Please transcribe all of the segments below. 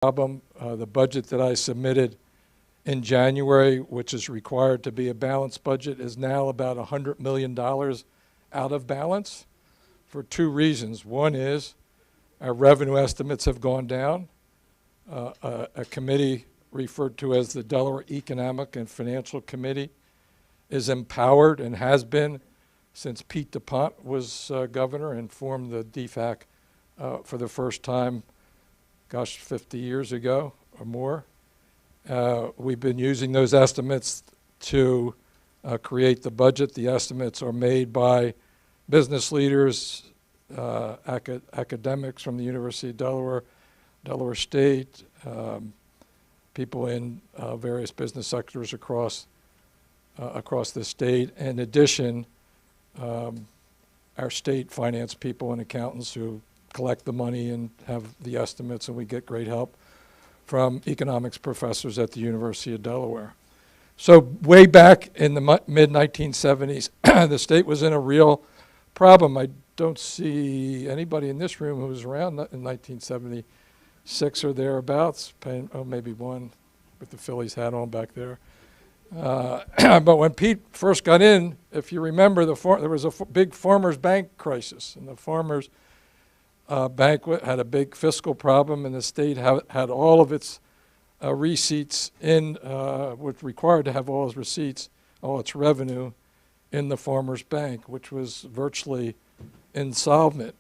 problem. The budget that I submitted in January, which is required to be a balanced budget, is now about $100 million out of balance for two reasons. One is our revenue estimates have gone down. A committee referred to as the Delaware Economic and Financial Committee is empowered and has been since Pete DuPont was governor and formed the DFAC for the first time, 50 years ago or more. We've been using those estimates to create the budget. The estimates are made by business leaders, academics from the University of Delaware, Delaware State, people in various business sectors across the state. In addition, our state finance people and accountants who collect the money and have the estimates, and we get great help from economics professors at the University of Delaware. So way back in the mid-1970s, the state was in a real problem. I don't see anybody in this room who was around in 1976 or thereabouts, maybe one with the Phillies hat on back there. But when Pete first got in, if you remember, there was a big farmers' bank crisis, and the farmers' bank had a big fiscal problem, and the state had all of its receipts was required to have all its receipts, all its revenue in the farmers' bank, which was virtually insolvent.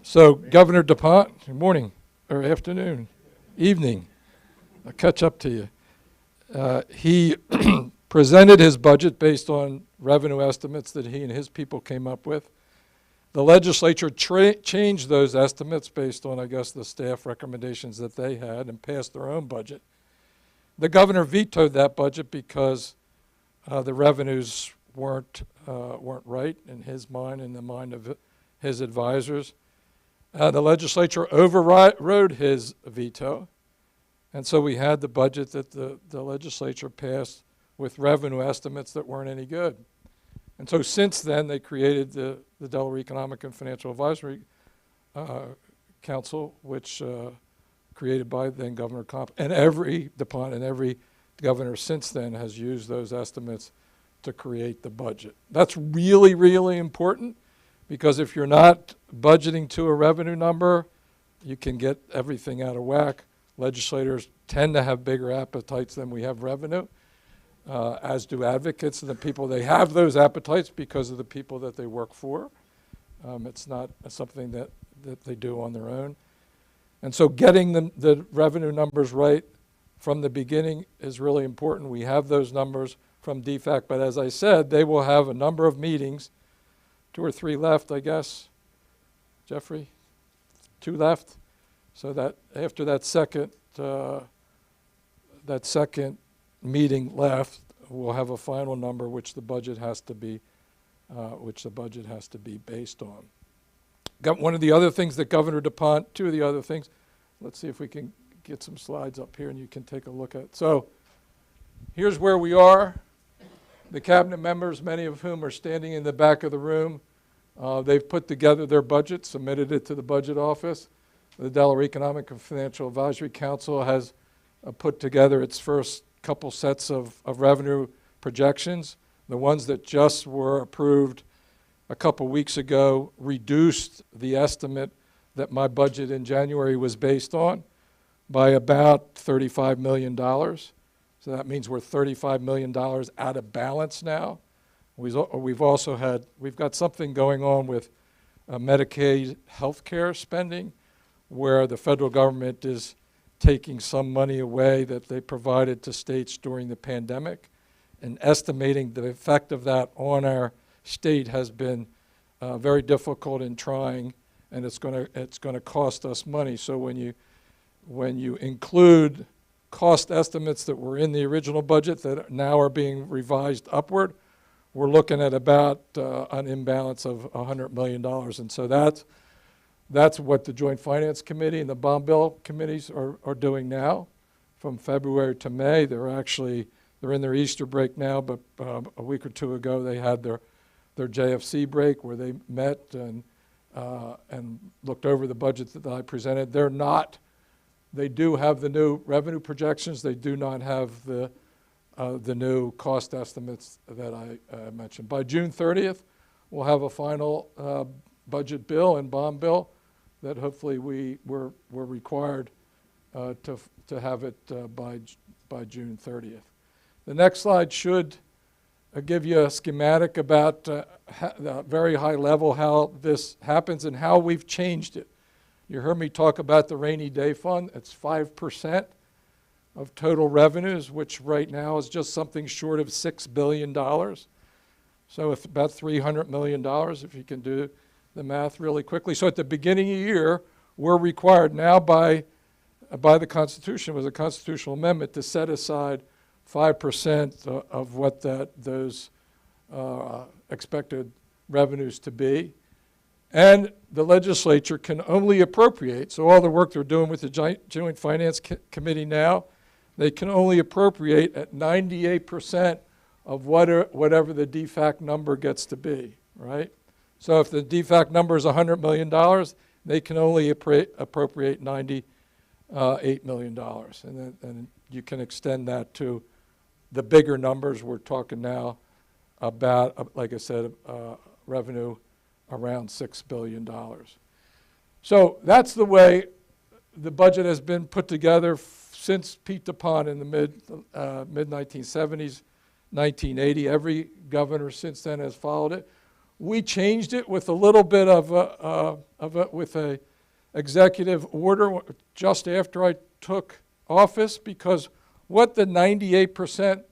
So Governor DuPont, good morning, or afternoon, evening, I'll catch up to you. He presented his budget based on revenue estimates that he and his people came up with. The legislature changed those estimates based on, I guess, the staff recommendations that they had and passed their own budget. The governor vetoed that budget because the revenues weren't right in his mind and the mind of his advisors. The legislature overrode his veto, and so we had the budget that the legislature passed with revenue estimates that weren't any good. And so since then, they created the Delaware Economic and Financial Advisory Council, which created by then Governor Comp. And every DuPont and every governor since then has used those estimates to create the budget. That's really, really important, because if you're not budgeting to a revenue number, you can get everything out of whack. Legislators tend to have bigger appetites than we have revenue, as do advocates and the people. They have those appetites because of the people that they work for. It's not something that they do on their own. And so getting the revenue numbers right from the beginning is really important. We have those numbers from DFAC, but as I said, they will have a number of meetings, 2 or 3 left, I guess. Jeffrey, 2 left. So that after that second meeting left, we'll have a final number which the budget has to be based on. Got one of the other things that Governor DuPont, 2 of the other things, let's see if we can get some slides up here and you can take a look at. So here's where we are. The cabinet members, many of whom are standing in the back of the room, they've put together their budget, submitted it to the budget office. The Delaware Economic and Financial Advisory Council has put together its first couple sets of revenue projections. The ones that just were approved a couple weeks ago reduced the estimate that my budget in January was based on by about $35 million. So that means we're $35 million out of balance now. We've got something going on with Medicaid healthcare spending, where the federal government is taking some money away that they provided to states during the pandemic, and estimating the effect of that on our state has been very difficult in trying, and it's going to cost us money. So when you include cost estimates that were in the original budget that now are being revised upward, we're looking at about an imbalance of $100 million, and so that's what the Joint Finance Committee and the Bond Bill committees are doing now. From February to May, they're in their Easter break now, but a week or 2 ago they had their JFC break where they met and looked over the budget that I presented. They're not They do have the new revenue projections. They do not have the new cost estimates that I mentioned. By June 30th, we'll have a final budget bill and bond bill that hopefully we're required to have it by June 30th. The next slide should give you a schematic about the very high level how this happens and how we've changed it. You heard me talk about the rainy day fund. It's 5% of total revenues, which right now is just something short of $6 billion. So it's about $300 million, if you can do the math really quickly. So at the beginning of the year, we're required now by the Constitution, was a constitutional amendment, to set aside 5% of what those expected revenues to be. And the legislature can only appropriate, so all the work they're doing with the Joint Finance Committee now, they can only appropriate at 98% of whatever the DFAC number gets to be, right? So if the DFAC number is $100 million, they can only appropriate $98 million. And you can extend that to the bigger numbers. We're talking now about, like I said, revenue around $6 billion. So that's the way the budget has been put together since Pete DuPont in the mid-1970s, 1980. Every governor since then has followed it. We changed it with a little bit with a executive order just after I took office, because what the 98%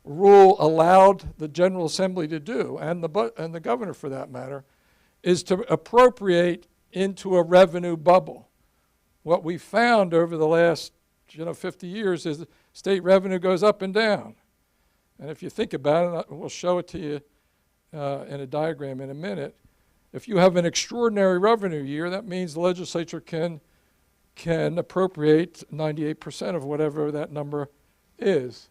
rule allowed the General Assembly to do, and the governor for that matter, is to appropriate into a revenue bubble. What we found over the last 50 years is state revenue goes up and down. And if you think about it, we'll show it to you in a diagram in a minute. If you have an extraordinary revenue year, that means the legislature can appropriate 98% of whatever that number is.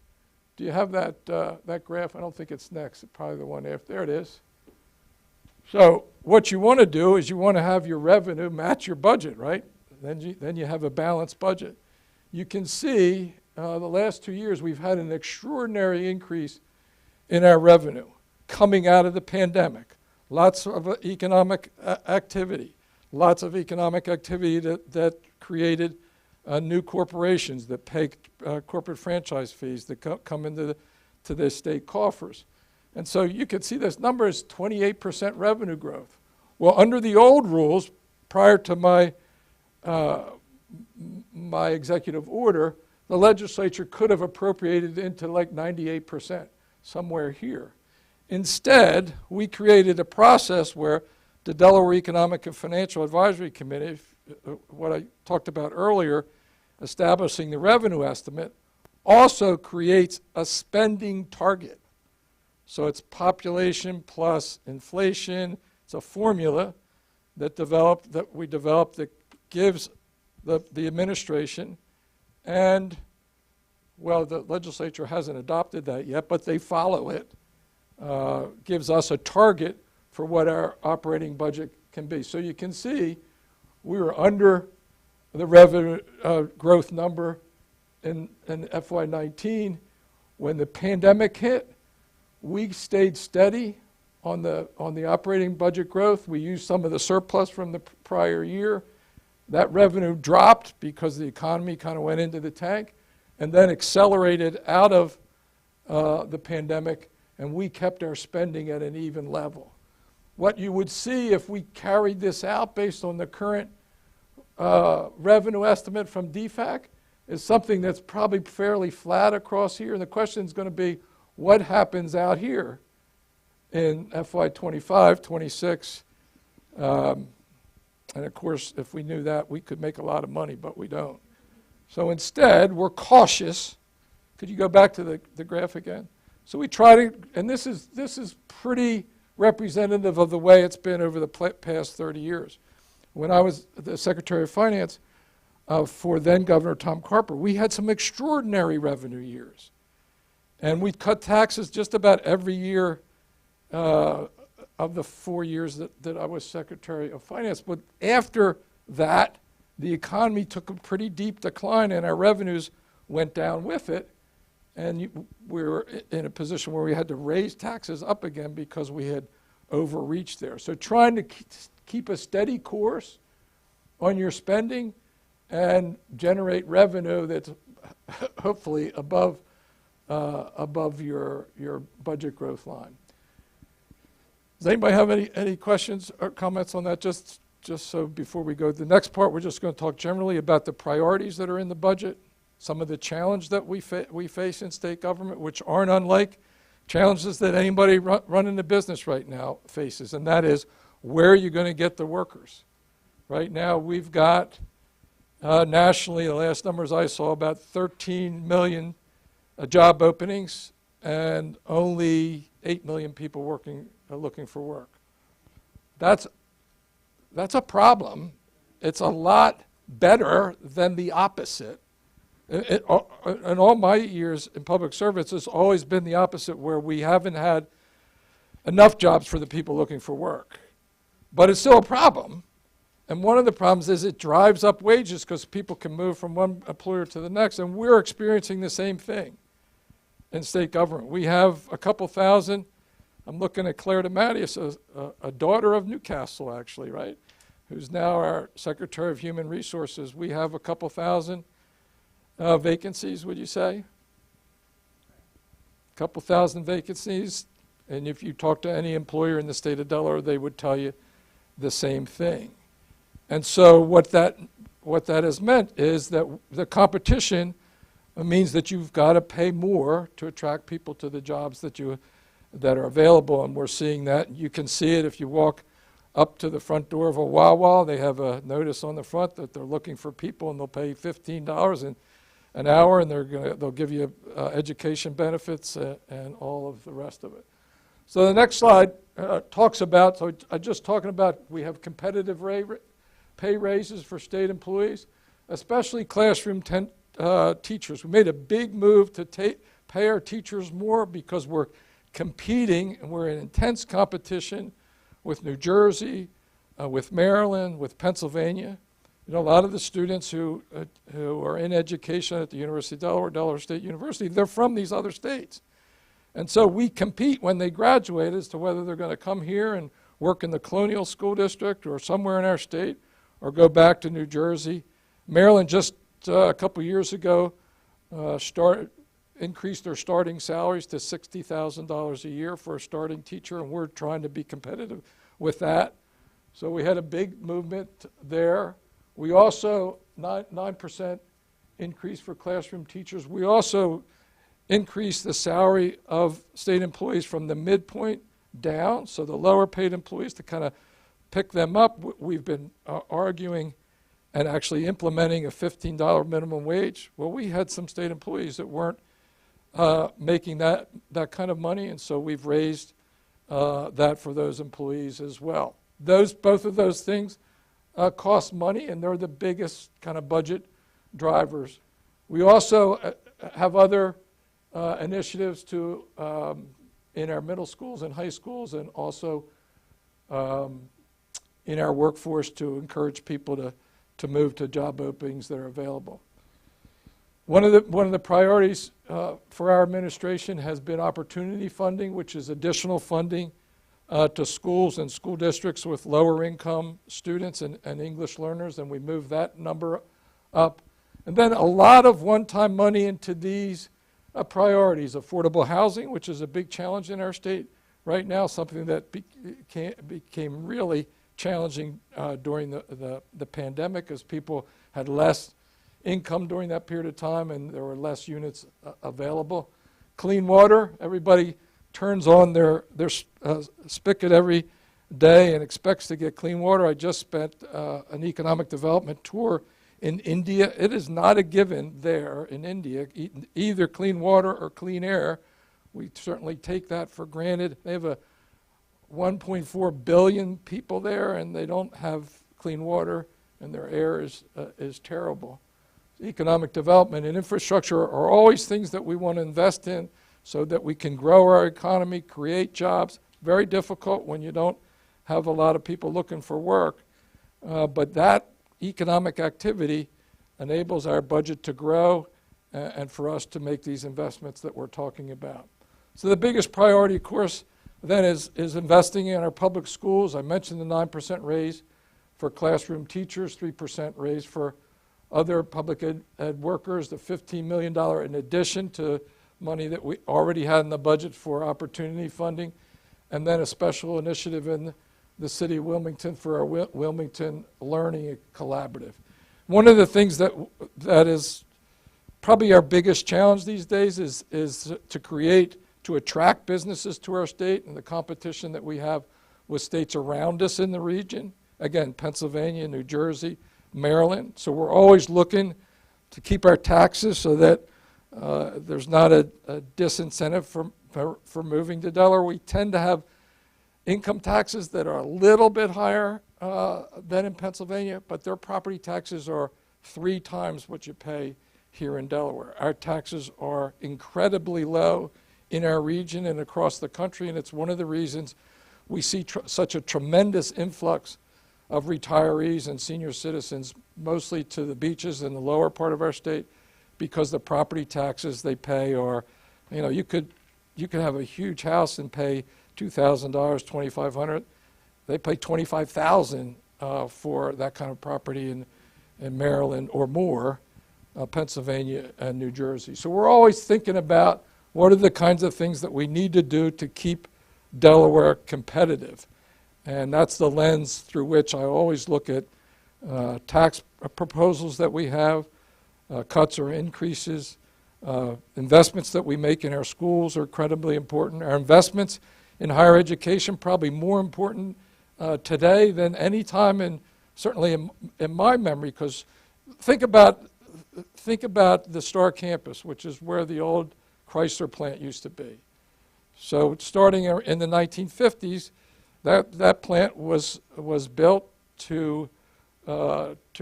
Do you have that graph? I don't think it's next. It's probably the one after. There it is. So what you want to do is you want to have your revenue match your budget, right? Then you have a balanced budget. You can see the last 2 years we've had an extraordinary increase in our revenue coming out of the pandemic. Lots of economic activity. Lots of economic activity that created new corporations that pay corporate franchise fees that come into the state coffers. And so you can see this number is 28% revenue growth. Well, under the old rules, prior to my executive order, the legislature could have appropriated into like 98%, somewhere here. Instead, we created a process where the Delaware Economic and Financial Advisory Committee, what I talked about earlier, establishing the revenue estimate, also creates a spending target. So it's population plus inflation. It's a formula that we developed that gives the administration, and, well, the legislature hasn't adopted that yet, but they follow it, gives us a target for what our operating budget can be. So you can see we were under the revenue growth number in FY19. When the pandemic hit, we stayed steady on the operating budget growth. We used some of the surplus from the prior year. That revenue dropped because the economy kind of went into the tank and then accelerated out of the pandemic, and we kept our spending at an even level. What you would see if we carried this out based on the current revenue estimate from DFAC is something that's probably fairly flat across here. And the question is going to be, what happens out here in FY25, 26? And of course, if we knew that, we could make a lot of money, but we don't. So instead, we're cautious. Could you go back to the graph again? So we try to, and this is pretty representative of the way it's been over the past 30 years. When I was the Secretary of Finance for then Governor Tom Carper, we had some extraordinary revenue years. And we cut taxes just about every year of the 4 years that I was Secretary of Finance. But after that, the economy took a pretty deep decline and our revenues went down with it. And we were in a position where we had to raise taxes up again because we had overreached there. So trying to keep a steady course on your spending and generate revenue that's hopefully above your budget growth line. Does anybody have any questions or comments on that? Just so before we go to the next part, we're just going to talk generally about the priorities that are in the budget, some of the challenge that we face in state government, which aren't unlike challenges that anybody running the business right now faces, and that is, where are you going to get the workers? Right now, we've got nationally, the last numbers I saw, about 13 million job openings and only 8 million people looking for work. That's a problem. It's a lot better than the opposite. In all my years in public service, it's always been the opposite, where we haven't had enough jobs for the people looking for work. But it's still a problem. And one of the problems is it drives up wages because people can move from one employer to the next. And we're experiencing the same thing in state government. We have a couple thousand. I'm looking at Claire DeMattias, a daughter of Newcastle, actually, right, who's now our Secretary of Human Resources. We have a couple thousand vacancies, would you say? A couple thousand vacancies. And if you talk to any employer in the state of Delaware, they would tell you the same thing. And so what that has meant is that the competition means that you've got to pay more to attract people to the jobs that are available, and we're seeing that. You can see it if you walk up to the front door of a Wawa. They have a notice on the front that they're looking for people, and they'll pay $15 an hour, and they'll give you education benefits and all of the rest of it. So the next slide talks about, so I'm just talking about, we have competitive pay raises for state employees, especially classroom teachers. We made a big move to pay our teachers more because we're competing, and we're in intense competition with New Jersey, with Maryland, with Pennsylvania. You know, a lot of the students who are in education at the University of Delaware, Delaware State University, they're from these other states. And so we compete when they graduate as to whether they're going to come here and work in the Colonial School District or somewhere in our state, or go back to New Jersey. Maryland just a couple years ago increased their starting salaries to $60,000 a year for a starting teacher, and we're trying to be competitive with that. So we had a big movement there. We also, 9% increase for classroom teachers. We also increased the salary of state employees from the midpoint down, so the lower paid employees, to kind of pick them up. We've been arguing and actually implementing a $15 minimum wage. Well, we had some state employees that weren't making that kind of money, and so we've raised that for those employees as well. Both of those things cost money, and they're the biggest kind of budget drivers. We also have other initiatives to in our middle schools and high schools, and also in our workforce, to encourage people to move to job openings that are available. One of the priorities for our administration has been opportunity funding, which is additional funding to schools and school districts with lower income students and English learners, and we moved that number up. And then a lot of one-time money into these priorities. Affordable housing, which is a big challenge in our state right now, something that became really challenging during the pandemic, as people had less income during that period of time and there were less units available. Clean water, everybody turns on their spigot every day and expects to get clean water. I just spent an economic development tour in India. It is not a given there in India, either clean water or clean air. We certainly take that for granted. They have 1.4 billion people there, and they don't have clean water, and their air is terrible. Economic development and infrastructure are always things that we want to invest in so that we can grow our economy, create jobs. Very difficult when you don't have a lot of people looking for work, but that economic activity enables our budget to grow and for us to make these investments that we're talking about. So the biggest priority, of course, then is investing in our public schools. I mentioned the 9% raise for classroom teachers, 3% raise for other public ed workers, the $15 million in addition to money that we already had in the budget for opportunity funding, and then a special initiative in the city of Wilmington for our Wilmington Learning Collaborative. One of the things that is probably our biggest challenge these days is to attract businesses to our state and the competition that we have with states around us in the region. Again, Pennsylvania, New Jersey, Maryland. So we're always looking to keep our taxes so that there's not a disincentive for moving to Delaware. We tend to have income taxes that are a little bit higher than in Pennsylvania, but their property taxes are 3 times what you pay here in Delaware. Our taxes are incredibly low in our region and across the country, and it's one of the reasons we see such a tremendous influx of retirees and senior citizens, mostly to the beaches in the lower part of our state, because the property taxes they pay are, you could have a huge house and pay $2,000, $2,500. They pay $25,000 for that kind of property in Maryland or more, Pennsylvania and New Jersey. So we're always thinking about what are the kinds of things that we need to do to keep Delaware competitive. And that's the lens through which I always look at tax proposals that we have, cuts or increases. Investments that we make in our schools are incredibly important. Our investments in higher education probably more important today than any time certainly in my memory, because think about the Star campus, which is where the old Chrysler plant used to be. So starting in the 1950s, that plant was built to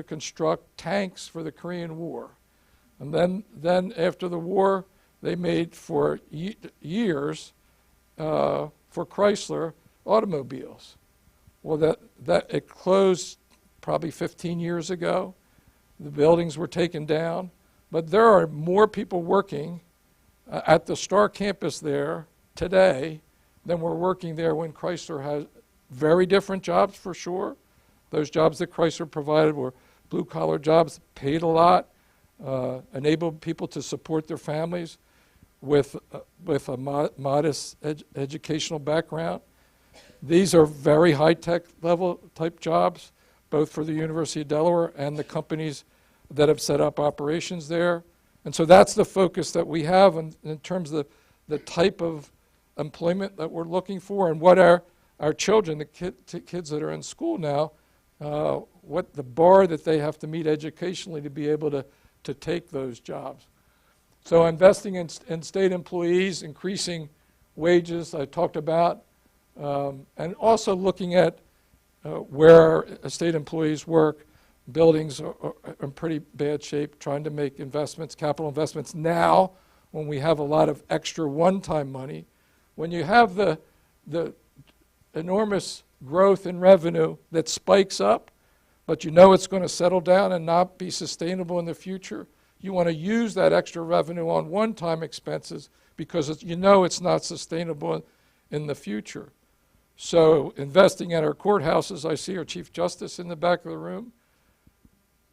construct tanks for the Korean War. And then after the war, they made for years for Chrysler automobiles. Well, it closed probably 15 years ago. The buildings were taken down, but there are more people working at the Star campus there today than were working there when Chrysler had very different jobs for sure. Those jobs that Chrysler provided were blue-collar jobs, paid a lot, enabled people to support their families with a modest educational background. These are very high-tech level type jobs, both for the University of Delaware and the companies that have set up operations there. And so that's the focus that we have in terms of the type of employment that we're looking for and what our children, the kids that are in school now, what the bar that they have to meet educationally to be able to take those jobs. So investing in state employees, increasing wages, I talked about, and also looking at where state employees work. Buildings are in pretty bad shape, trying to make investments, capital investments now when we have a lot of extra one-time money. When you have the enormous growth in revenue that spikes up, but you know it's going to settle down and not be sustainable in the future, you want to use that extra revenue on one-time expenses because you know it's not sustainable in the future. So investing at our courthouses, I see our Chief Justice in the back of the room,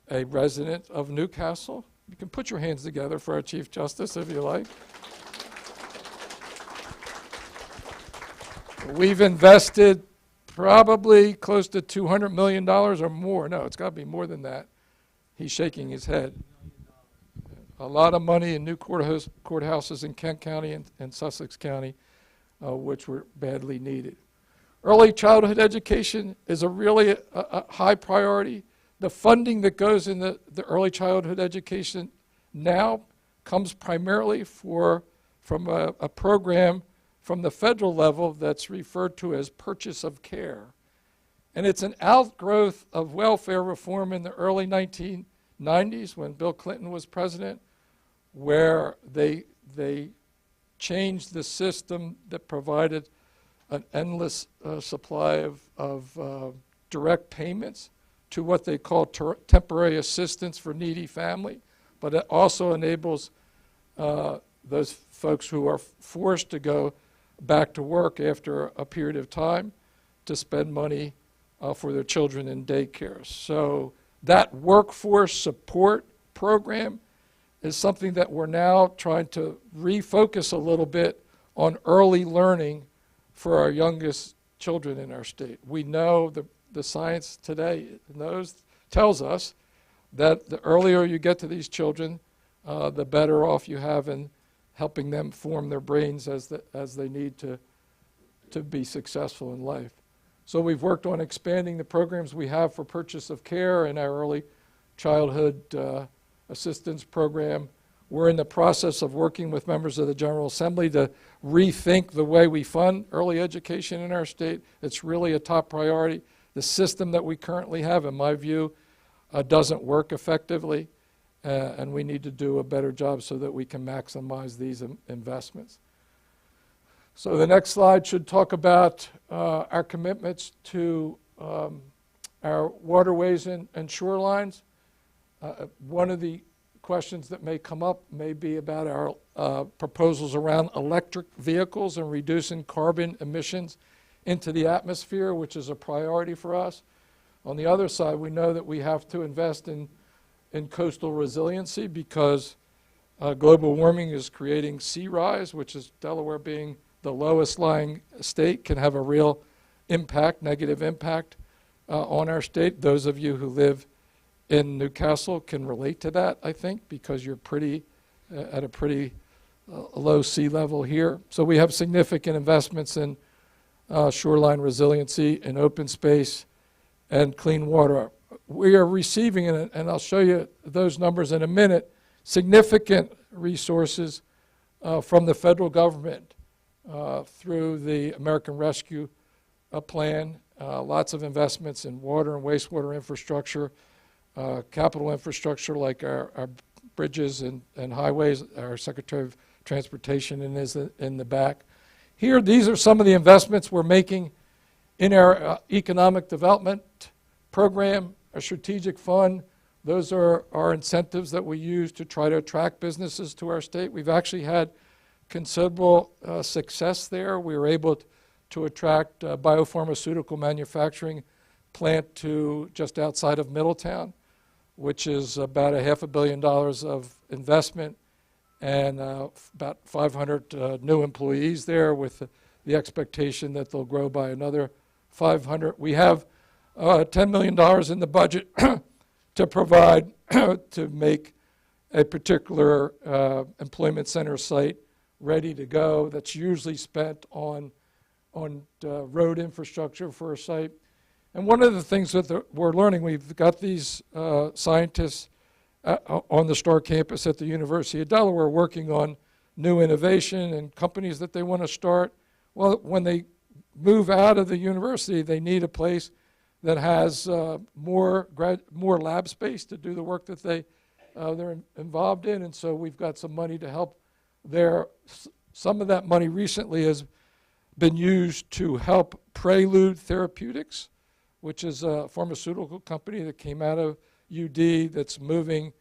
a resident of Newcastle. You can put your hands together for our Chief Justice if you like. We've invested probably close to $200 million or more. No, it's got to be more than that. He's shaking his head. A lot of money in new courthouses in Kent County and Sussex County, which were badly needed. Early childhood education is a really a high priority. The funding that goes in the early childhood education now comes primarily from a program from the federal level that's referred to as purchase of care. And it's an outgrowth of welfare reform in the early 1990s when Bill Clinton was president, where they changed the system that provided an endless supply of direct payments to what they call temporary assistance for needy family, but it also enables those folks who are forced to go back to work after a period of time to spend money for their children in daycare. So that workforce support program is something that we're now trying to refocus a little bit on early learning for our youngest children in our state. We know the science today tells us that the earlier you get to these children, the better off you have in helping them form their brains as they need to be successful in life. So we've worked on expanding the programs we have for purchase of care in our early childhood assistance program. We're in the process of working with members of the General Assembly to rethink the way we fund early education in our state. It's really a top priority. The system that we currently have, in my view, doesn't work effectively, and we need to do a better job so that we can maximize these investments. So the next slide should talk about our commitments to our waterways and shorelines. One of the questions that may come up may be about our proposals around electric vehicles and reducing carbon emissions into the atmosphere, which is a priority for us. On the other side, we know that we have to invest in coastal resiliency because global warming is creating sea rise, which is Delaware being the lowest lying state, can have a real impact, negative impact on our state. Those of you who live in Newcastle can relate to that, I think, because you're at a pretty low sea level here. So we have significant investments in shoreline resiliency and open space and clean water. We are receiving, and I'll show you those numbers in a minute, significant resources from the federal government through the American Rescue Plan, lots of investments in water and wastewater infrastructure, capital infrastructure like our bridges and highways. Our Secretary of Transportation is in the back. Here, these are some of the investments we're making in our economic development program, a strategic fund. Those are our incentives that we use to try to attract businesses to our state. We've actually had considerable success there. We were able to attract a biopharmaceutical manufacturing plant to just outside of Middletown, which is about $500 million of investment and about 500 new employees there, with the expectation that they'll grow by another 500. We have $10 million in the budget to provide to make a particular employment center site ready to go. That's usually spent on road infrastructure for a site. And one of the things that we're learning, we've got these scientists on the STAR campus at the University of Delaware working on new innovation and companies that they want to start. Well, when they move out of the university, they need a place that has more lab space to do the work that they're involved in. And so we've got some money to help there. Some of that money recently has been used to help Prelude Therapeutics, which is a pharmaceutical company that came out of UD that's moving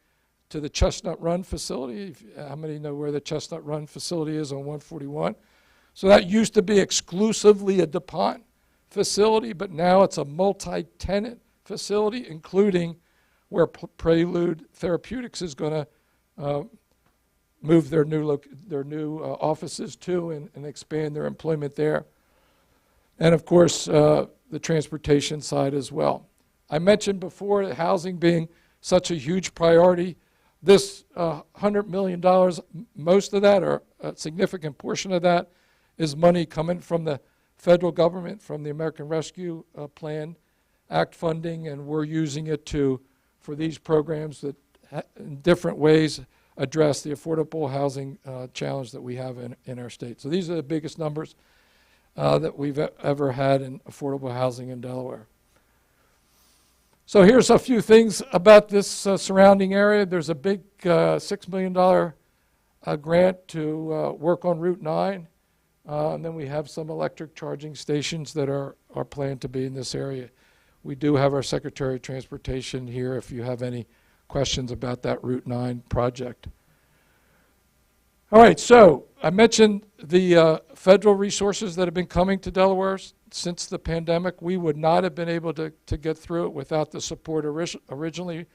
to the Chestnut Run facility. How many know where the Chestnut Run facility is on 141? So that used to be exclusively a DuPont facility, but now it's a multi-tenant facility, including where Prelude Therapeutics is going to move their new offices to and expand their employment there. And of course, the transportation side as well. I mentioned before housing being such a huge priority. This $100 million, most of that, or a significant portion of that, is money coming from the federal government, from the American Rescue Plan Act funding, and we're using it for these programs that in different ways address the affordable housing challenge that we have in our state. So these are the biggest numbers that we've ever had in affordable housing in Delaware. So here's a few things about this surrounding area. There's a big $6 million grant to work on Route 9. And then we have some electric charging stations that are planned to be in this area. we do have our Secretary of Transportation here if you have any questions about that Route 9 project. All right, so I mentioned the federal resources that have been coming to Delaware since the pandemic. We would not have been able to get through it without the support originally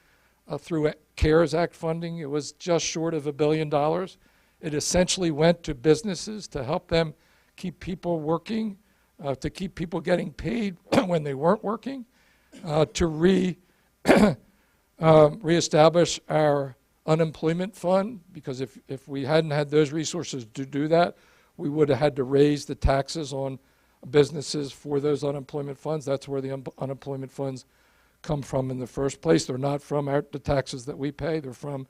through CARES Act funding. It was just short of $1 billion. It essentially went to businesses to help them keep people working, to keep people getting paid when they weren't working, to reestablish our unemployment fund, because if we hadn't had those resources to do that, we would have had to raise the taxes on businesses for those unemployment funds. That's where the unemployment funds come from in the first place. They're not from the taxes that we pay. They're from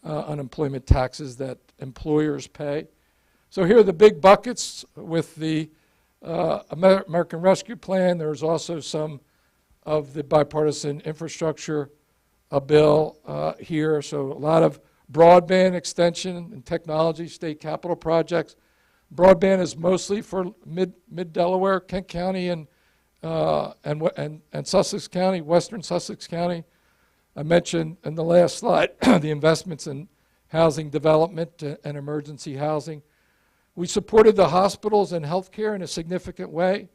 unemployment taxes that employers pay. So here are the big buckets with the American Rescue Plan. There's also some of the bipartisan infrastructure bill here. So a lot of broadband extension and technology, state capital projects. Broadband is mostly for mid-Delaware, Kent County, and Sussex County, western Sussex County. I mentioned in the last slide the investments in housing development and emergency housing. We supported the hospitals and healthcare in a significant way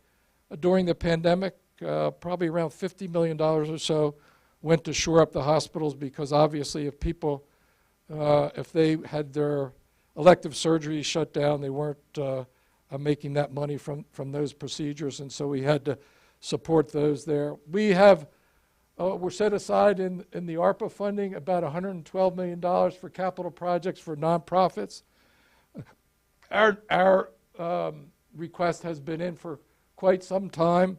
during the pandemic. Probably around $50 million or so went to shore up the hospitals, because obviously if people, if they had their elective surgeries shut down, they weren't making that money from those procedures, and so we had to support those there. We have, we're set aside in the ARPA funding about $112 million for capital projects for nonprofits. Our request has been in for quite some time.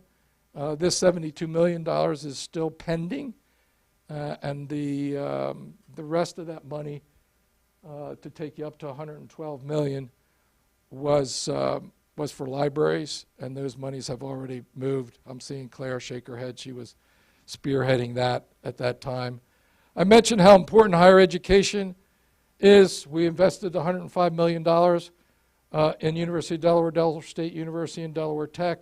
This $72 million is still pending, and the rest of that money to take you up to $112 million was for libraries, and those monies have already moved. I'm seeing Claire shake her head. She was spearheading that at that time. I mentioned how important higher education is. We invested $105 million in University of Delaware, Delaware State University, and Delaware Tech.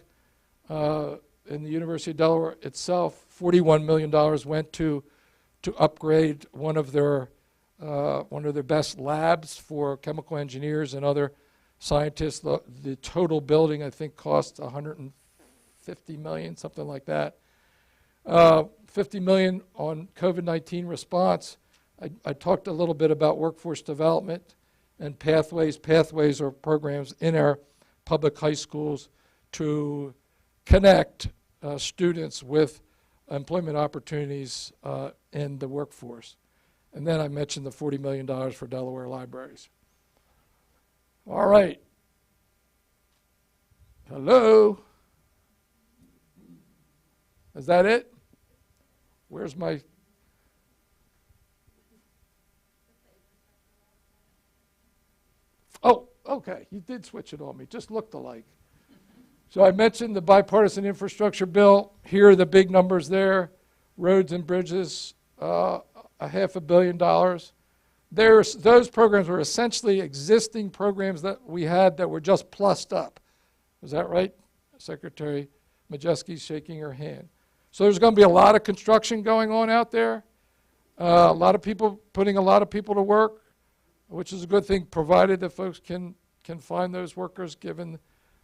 In the University of Delaware itself, $41 million went to upgrade one of their best labs for chemical engineers and other scientists. The total building, I think, cost $150 million, something like that. $50 million on COVID-19 response. I talked a little bit about workforce development and pathways. Pathways are programs in our public high schools to connect students with employment opportunities in the workforce. And then I mentioned the $40 million for Delaware libraries. All right. Hello? Is that it? Where's my... Oh, okay. You did switch it on me. Just looked alike. So I mentioned the bipartisan infrastructure bill. Here are the big numbers there. Roads and bridges, $500 million. Those programs were essentially existing programs that we had that were just plussed up. Is that right? Secretary Majeski's shaking her hand. So there's going to be a lot of construction going on out there. A lot of people, putting a lot of people to work, which is a good thing, provided that folks can find those workers given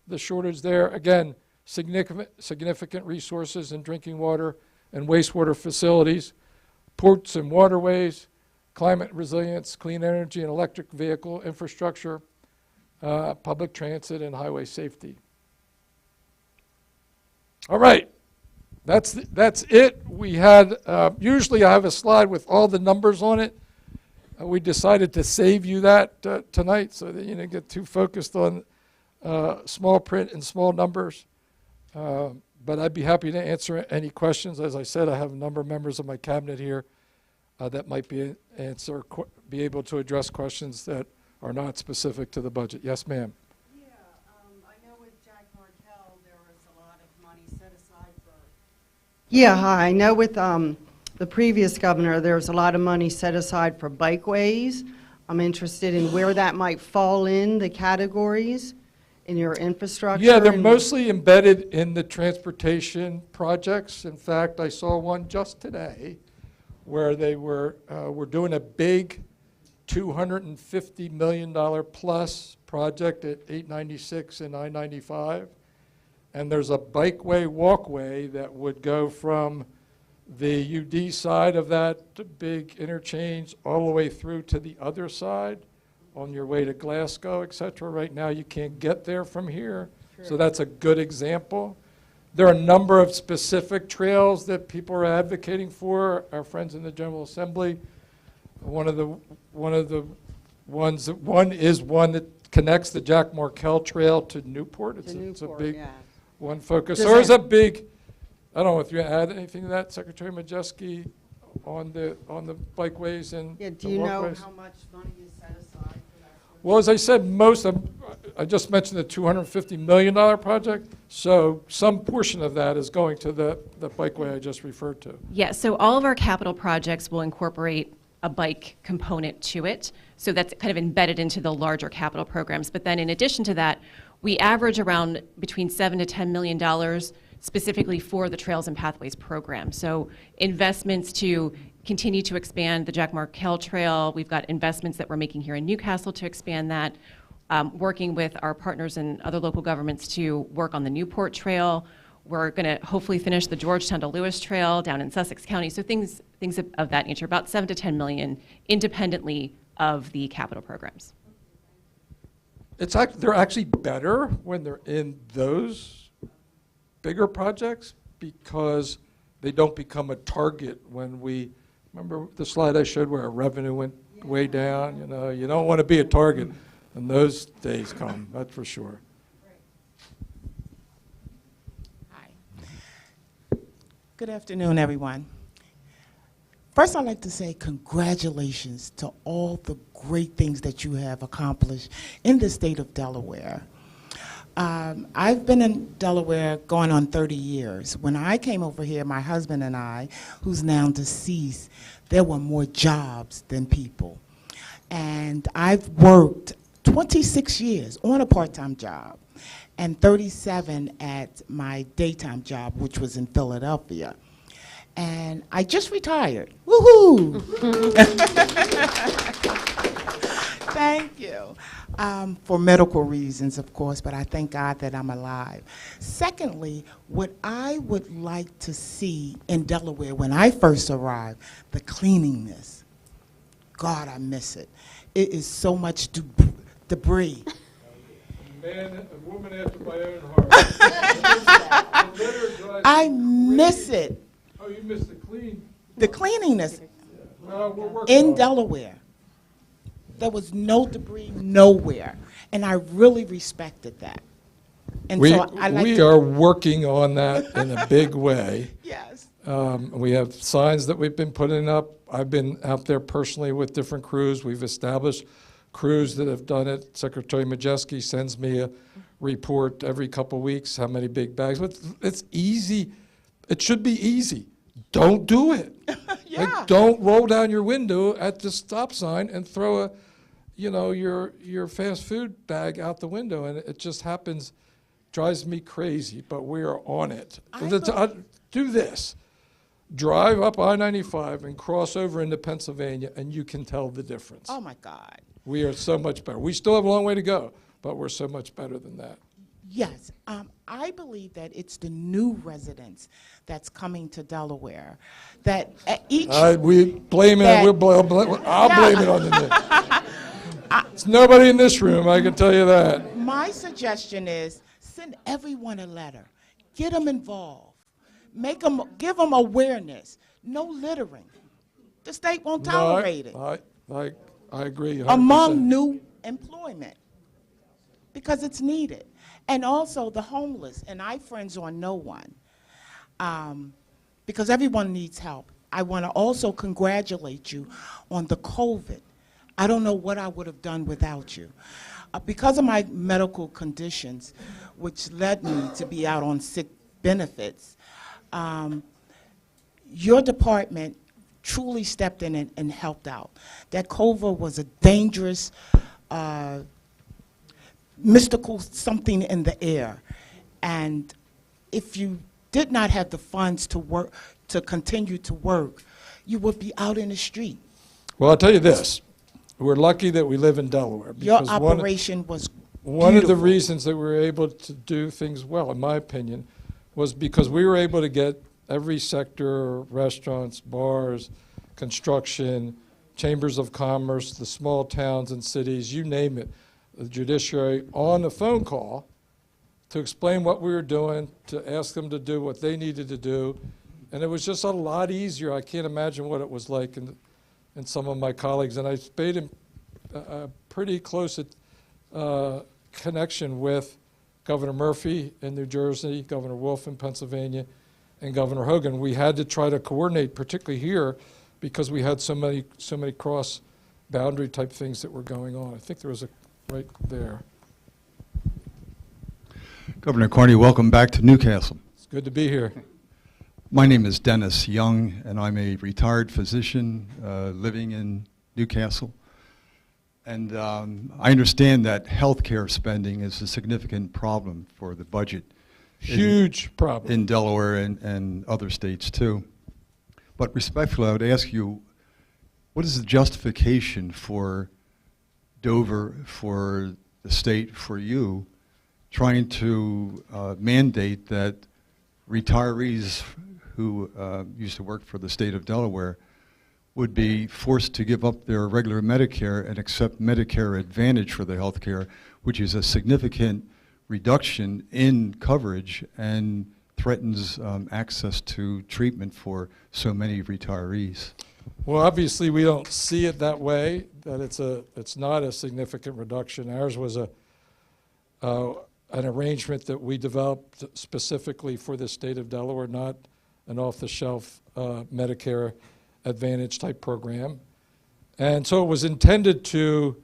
the shortage there. Again, significant resources in drinking water and wastewater facilities, ports and waterways, climate resilience, clean energy and electric vehicle infrastructure, public transit, and highway safety. All right, that's it. We had, usually I have a slide with all the numbers on it. We decided to save you that tonight so that you don't get too focused on small print and small numbers. But I'd be happy to answer any questions. As I said, I have a number of members of my cabinet here that might be able to address questions that are not specific to the budget. Yes, ma'am. Yeah, I know with Jack Markell there was a lot of money set aside for... Yeah, hi. I know with the previous governor there was a lot of money set aside for bikeways. I'm interested in where that might fall in the categories in your infrastructure? Yeah, they're and- mostly embedded in the transportation projects. In fact, I saw one just today where they were doing a big $250 million plus project at 896 and I-95. And there's a bikeway walkway that would go from the UD side of that big interchange all the way through to the other side on your way to Glasgow, et cetera. Right now, you can't get there from here. So that's a good example. There are a number of specific trails that people are advocating for. Our friends in the General Assembly, one is one that connects the Jack Markell Trail to Newport. It's a big one focus. There is a big, I don't know if you add anything to that, Secretary Majeski, on the bikeways and Yeah, the do you know walkways? how much money is set aside for that? Well, as I said, I just mentioned the $250 million project, so some portion of that is going to the bikeway I just referred to. Yeah, so all of our capital projects will incorporate a bike component to it. So that's kind of embedded into the larger capital programs. But then in addition to that, we average around between $7 to $10 million specifically for the Trails and Pathways program. So investments to continue to expand the Jack Markell Trail. We've got investments that we're making here in Newcastle to expand that. Working with our partners and other local governments to work on the Newport Trail. We're going to hopefully finish the Georgetown to Lewis Trail down in Sussex County. So things of that nature, about 7 to 10 million independently of the capital programs. They're actually better when they're in those bigger projects because they don't become a target when remember the slide I showed where our revenue went way down? You don't want to be a target, and those days come, that's for sure. Hi. Good afternoon, everyone. First, I'd like to say congratulations to all the great things that you have accomplished in the state of Delaware. I've been in Delaware going on 30 years. When I came over here, my husband and I, who's now deceased, there were more jobs than people. And I've worked 26 years on a part-time job and 37 at my daytime job, which was in Philadelphia. And I just retired. Woohoo! Thank you. For medical reasons, of course, but I thank God that I'm alive. Secondly, what I would like to see in Delaware when I first arrived, the cleanliness. God, I miss it. It is so much debris. A woman after my own heart. I miss it. Oh, you missed The cleanliness Well, we're working in on it. Delaware. There was no debris nowhere, and I really respected that. And We so I like to, are working on that in a big way. yes. We have signs that we've been putting up. I've been out there personally with different crews. We've established crews that have done it. Secretary Majeski sends me a report every couple weeks, how many big bags. But it's easy. It should be easy. Don't do it. Yeah. Like, don't roll down your window at the stop sign and throw your fast food bag out the window. And it just happens, drives me crazy, but we are on it. Do this. Drive up I-95 and cross over into Pennsylvania, and you can tell the difference. Oh, my God. We are so much better. We still have a long way to go, but we're so much better than that. Yes. I believe that it's the new residents that's coming to Delaware that each... We blame it. I'll blame it on the new. It's nobody in this room, I can tell you that. My suggestion is send everyone a letter. Get them involved. Give them awareness. No littering. The state won't tolerate it. I agree 100%. Among new employment, because it's needed. And also the homeless, and I friends on no one, because everyone needs help. I want to also congratulate you on the COVID. I don't know what I would have done without you. Because of my medical conditions, which led me to be out on sick benefits, your department truly stepped in and helped out. That COVID was a dangerous mystical something in the air. And if you did not have the funds to work, to continue to work, you would be out in the street. Well, I'll tell you this. We're lucky that we live in Delaware. Your because operation was one of the beautiful. reasons that we were able to do things well, in my opinion, was because we were able to get every sector, restaurants, bars, construction, chambers of commerce, the small towns and cities, you name it, the judiciary, on a phone call to explain what we were doing, to ask them to do what they needed to do. And it was just a lot easier. I can't imagine what it was like in some of my colleagues. And I stayed in pretty close connection with Governor Murphy in New Jersey, Governor Wolf in Pennsylvania, and Governor Hogan. We had to try to coordinate, particularly here, because we had so many cross-boundary type things that were going on. I think there was a right there. Governor Carney, welcome back to Newcastle. It's good to be here. My name is Dennis Young, and I'm a retired physician living in Newcastle. And I understand that healthcare spending is a significant problem for the budget. Huge problem. In Delaware and other states too. But respectfully, I would ask you, what is the justification for Dover, for the state, for you, trying to mandate that retirees who used to work for the state of Delaware would be forced to give up their regular Medicare and accept Medicare Advantage for their health care, which is a significant reduction in coverage and threatens access to treatment for so many retirees? Well, obviously, we don't see it that way, that it's not a significant reduction. Ours was an arrangement that we developed specifically for the state of Delaware, not an off-the-shelf Medicare Advantage type program. And so it was intended to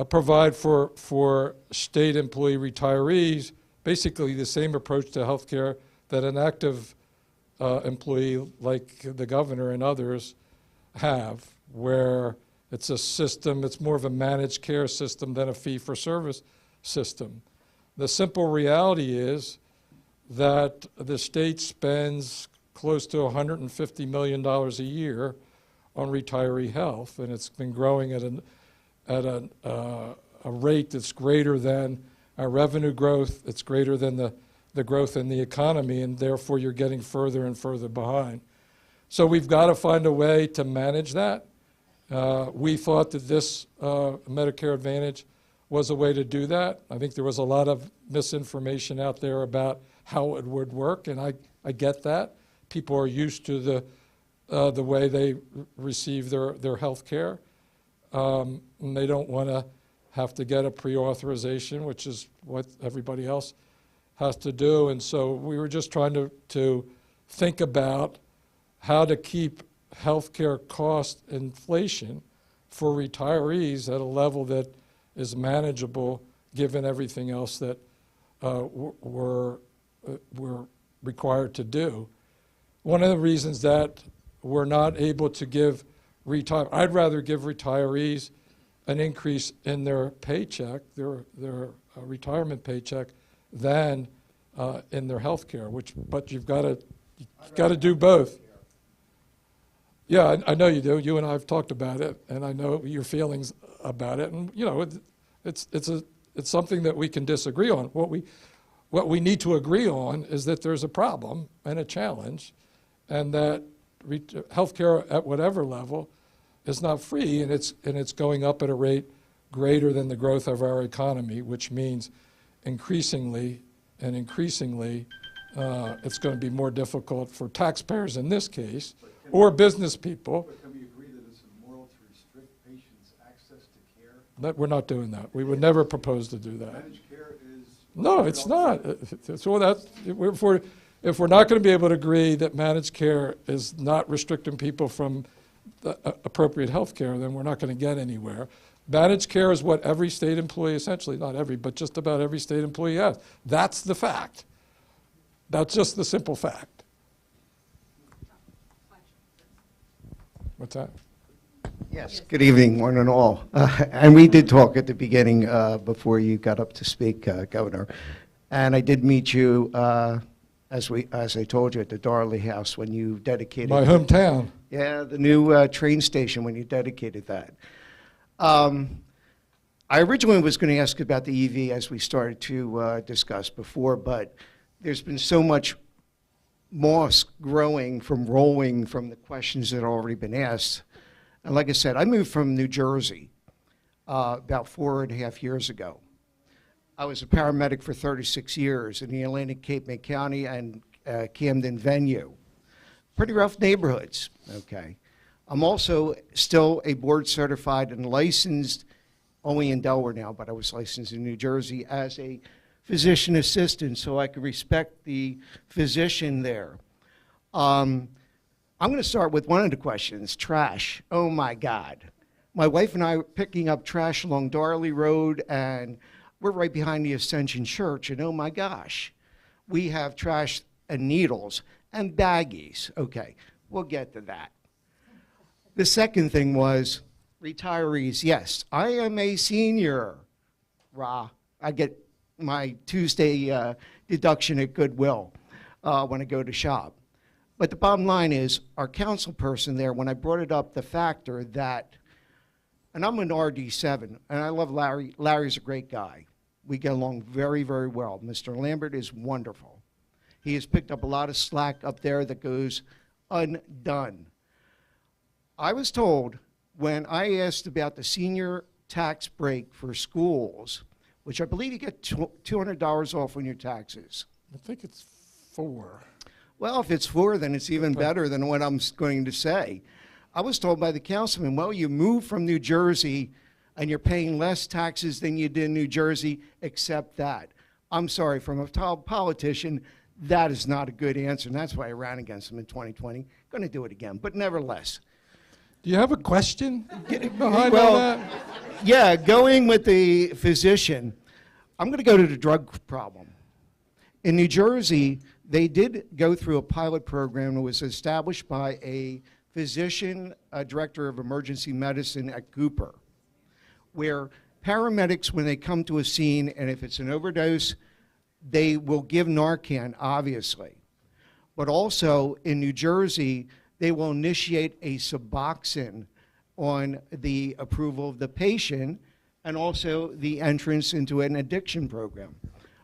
provide for state employee retirees basically the same approach to health care that an active employee like the governor and others have, where it's a system, it's more of a managed care system than a fee-for-service system. The simple reality is that the state spends close to $150 million a year on retiree health, and it's been growing at a rate that's greater than our revenue growth. It's greater than the growth in the economy, and therefore you're getting further and further behind. So we've got to find a way to manage that. We thought that this Medicare Advantage was a way to do that. I think there was a lot of misinformation out there about how it would work, and I get that. People are used to the way they receive their health care, and they don't want to have to get a pre-authorization, which is what everybody else has to do. And so we were just trying to think about how to keep healthcare cost inflation for retirees at a level that is manageable given everything else that we're required to do. One of the reasons that we're not able to give I'd rather give retirees an increase in their paycheck, their retirement paycheck, than in their health care, but you've got to do both. Yeah, I know you do. You and I have talked about it, and I know your feelings about it. And you know, it's something that we can disagree on. What we need to agree on is that there's a problem and a challenge, and that healthcare at whatever level is not free, and it's going up at a rate greater than the growth of our economy, which means increasingly it's going to be more difficult for taxpayers in this case, or business people. But can we agree that it's immoral to restrict patients' access to care? That we're not doing that. We would never propose to do that. Managed care is... No, it's not. So if we're not going to be able to agree that managed care is not restricting people from the appropriate health care, then we're not going to get anywhere. Managed care is what every state employee, essentially, not every, but just about every state employee has. That's the fact. That's just the simple fact. What's that? Yes, good evening, one and all. And we did talk at the beginning before you got up to speak, Governor. And I did meet you, as I told you, at the Darley House when you dedicated. My hometown. Yeah, the new train station when you dedicated that. I originally was going to ask about the EV as we started to discuss before, but there's been so much moss growing from rolling from the questions that have already been asked. And like I said, I moved from New Jersey about 4.5 years ago. I was a paramedic for 36 years in the Atlantic Cape May County and Camden venue. Pretty rough neighborhoods, okay. I'm also still a board certified and licensed, only in Delaware now, but I was licensed in New Jersey as a physician assistant, so I could respect the physician there. I'm going to start with one of the questions, trash. Oh my God. My wife and I are picking up trash along Darley Road, and we're right behind the Ascension Church, and oh my gosh, we have trash and needles and baggies. Okay, we'll get to that. The second thing was retirees. Yes, I am a senior. Rah, I get my Tuesday deduction at Goodwill when I go to shop. But the bottom line is, our council person there, when I brought it up, the factor that, and I'm an RD7, and I love Larry. Larry's a great guy. We get along very, very well. Mr. Lambert is wonderful. He has picked up a lot of slack up there that goes undone. I was told when I asked about the senior tax break for schools, which I believe you get $200 off on your taxes. I think it's 4. Well, if it's 4, then it's even better than what I'm going to say. I was told by the councilman, well, you moved from New Jersey and you're paying less taxes than you did in New Jersey, except that. I'm sorry, from a politician, that is not a good answer, and that's why I ran against him in 2020. Going to do it again, but nevertheless. Do you have a question behind all Well, that? yeah, going with the physician, I'm going to go to the drug problem. In New Jersey, they did go through a pilot program that was established by a physician, a director of emergency medicine at Cooper, where paramedics, when they come to a scene, and if it's an overdose, they will give Narcan, obviously. But also in New Jersey, they will initiate a Suboxone on the approval of the patient and also the entrance into an addiction program.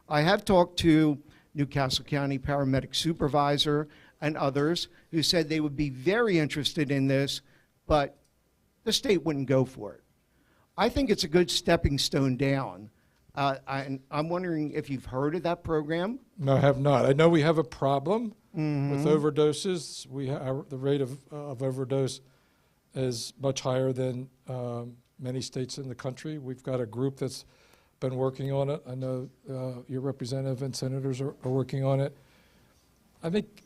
I have talked to Newcastle County paramedic supervisor and others who said they would be very interested in this, but the state wouldn't go for it. I think it's a good stepping stone down. I'm wondering if you've heard of that program. No, I have not. I know we have a problem with overdoses. The rate of overdose is much higher than many states in the country. We've got a group that's been working on it. I know your representative and senators are working on it. I think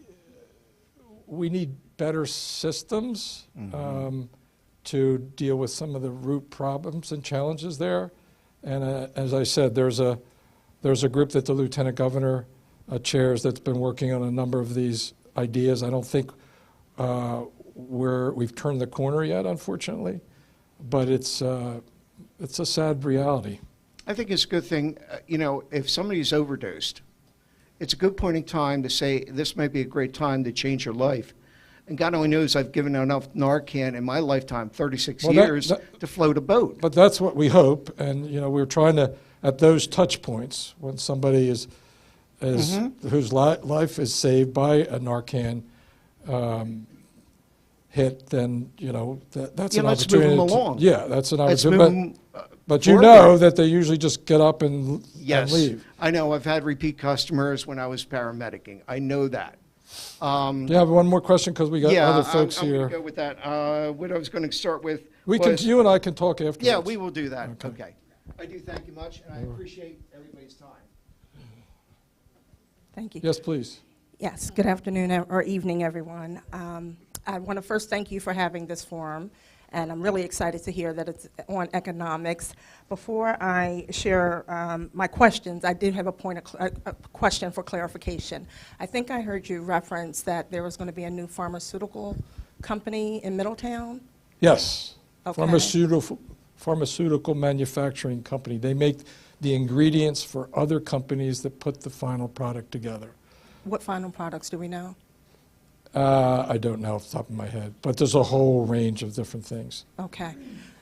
we need better systems to deal with some of the root problems and challenges there. And as I said, there's a group that the Lieutenant Governor chairs that's been working on a number of these ideas. I don't think we've turned the corner yet, unfortunately, but it's a sad reality. I think it's a good thing, if somebody's overdosed, it's a good point in time to say, this might be a great time to change your life. And God only knows I've given enough Narcan in my lifetime, 36 years, to float a boat. But that's what we hope, and we're trying to, at those touch points, when somebody whose life is saved by a Narcan hit, then that's an let's opportunity. move them along. That's an Let's opportunity. move But forward. that they usually just get up and leave. I know. I've had repeat customers when I was paramedicing. I know that. Do you have one more question? Because we got other folks I'm here. going to go with that. What I was going to start with You and I can talk afterwards. Yeah, we will do that. Okay. I do thank you much, and I appreciate everybody's time. Thank you. Yes, please. Yes, good afternoon or evening, everyone. I want to first thank you for having this forum, and I'm really excited to hear that it's on economics. Before I share my questions, I did have a question for clarification. I think I heard you reference that there was going to be a new pharmaceutical company in Middletown. Yes. Okay. Pharmaceutical manufacturing company. They make the ingredients for other companies that put the final product together. What final products do we know? I don't know off the top of my head, but there's a whole range of different things. Okay.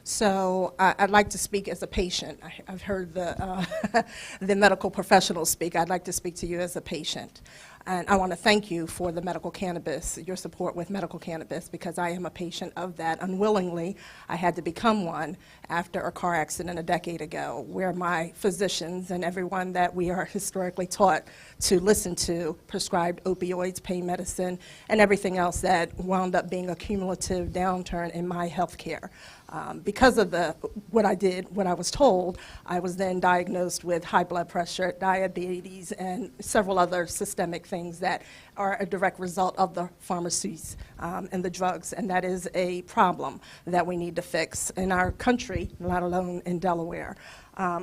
So I'd like to speak as a patient. I've heard the, the medical professionals speak. I'd like to speak to you as a patient. And I want to thank you for the medical cannabis, your support with medical cannabis, because I am a patient of that. Unwillingly, I had to become one after a car accident a decade ago, where my physicians and everyone that we are historically taught to listen to prescribed opioids, pain medicine, and everything else that wound up being a cumulative downturn in my health care. Because of what I was told, I was then diagnosed with high blood pressure, diabetes, and several other systemic things that are a direct result of the pharmacies and the drugs, and that is a problem that we need to fix in our country, let alone in Delaware.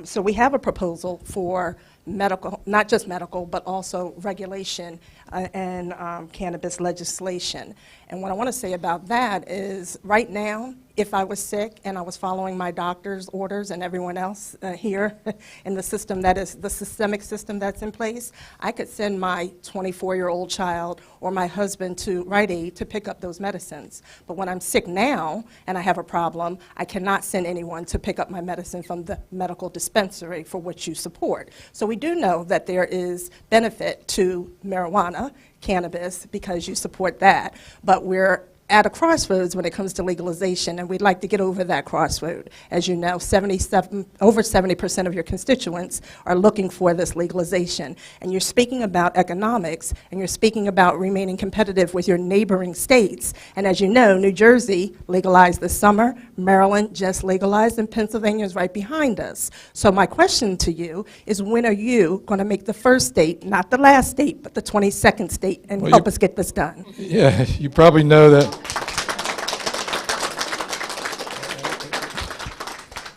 So we have a proposal for medical, not just medical, but also regulation and cannabis legislation. And what I want to say about that is right now, if I was sick and I was following my doctor's orders and everyone else here in the system that is the systemic system that's in place, I could send my 24-year-old child or my husband to Rite Aid to pick up those medicines. But when I'm sick now and I have a problem, I cannot send anyone to pick up my medicine from the medical dispensary for which you support. So we do know that there is benefit to marijuana, cannabis, because you support that, but we're at a crossroads when it comes to legalization, and we'd like to get over that crossroad. As you know, over 70% of your constituents are looking for this legalization. And you're speaking about economics, and you're speaking about remaining competitive with your neighboring states. And as you know, New Jersey legalized this summer, Maryland just legalized, and Pennsylvania is right behind us. So my question to you is, when are you going to make the first state, not the last state, but the 22nd state, and help us get this done? Yeah, you probably know that.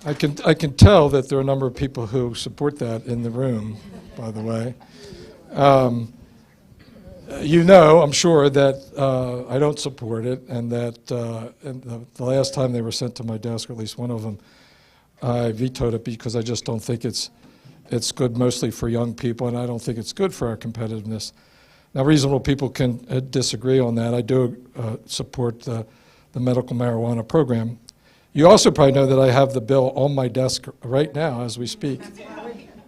I can tell that there are a number of people who support that in the room, by the way. You know, I'm sure, that I don't support it, and that and the last time they were sent to my desk, or at least one of them, I vetoed it because I just don't think it's good mostly for young people, and I don't think it's good for our competitiveness. Now, reasonable people can disagree on that. I do support the medical marijuana program. You also probably know that I have the bill on my desk right now as we speak.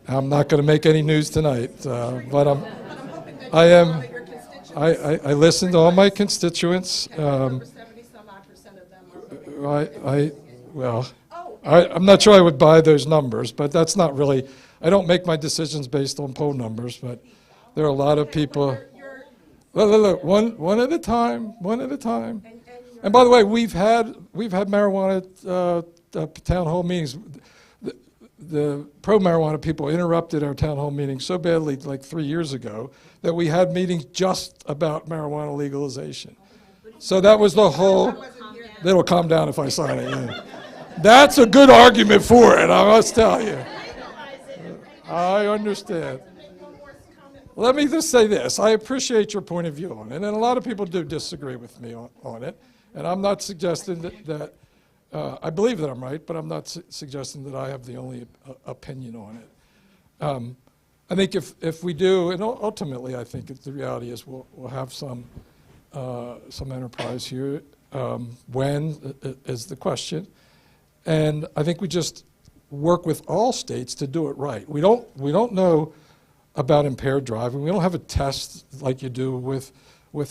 I'm not going to make any news tonight, but I listen to all my constituents. I'm not sure I would buy those numbers, but that's not really, I don't make my decisions based on poll numbers, but there are a lot of people. Look, one at a time, one at a time. And by the way, we've had marijuana town hall meetings. The pro-marijuana people interrupted our town hall meeting so badly, like 3 years ago, that we had meetings just about marijuana legalization. So that was the whole. It'll calm down if I sign it. Yeah. That's a good argument for it, I must tell you. I understand. Let me just say this. I appreciate your point of view on it, and a lot of people do disagree with me on it. And I'm not suggesting that I believe that I'm right, but I'm not suggesting that I have the only opinion on it. I think if we do, and ultimately I think the reality is we'll have some enterprise here. When is the question. And I think we just work with all states to do it right. We don't know about impaired driving. We don't have a test like you do with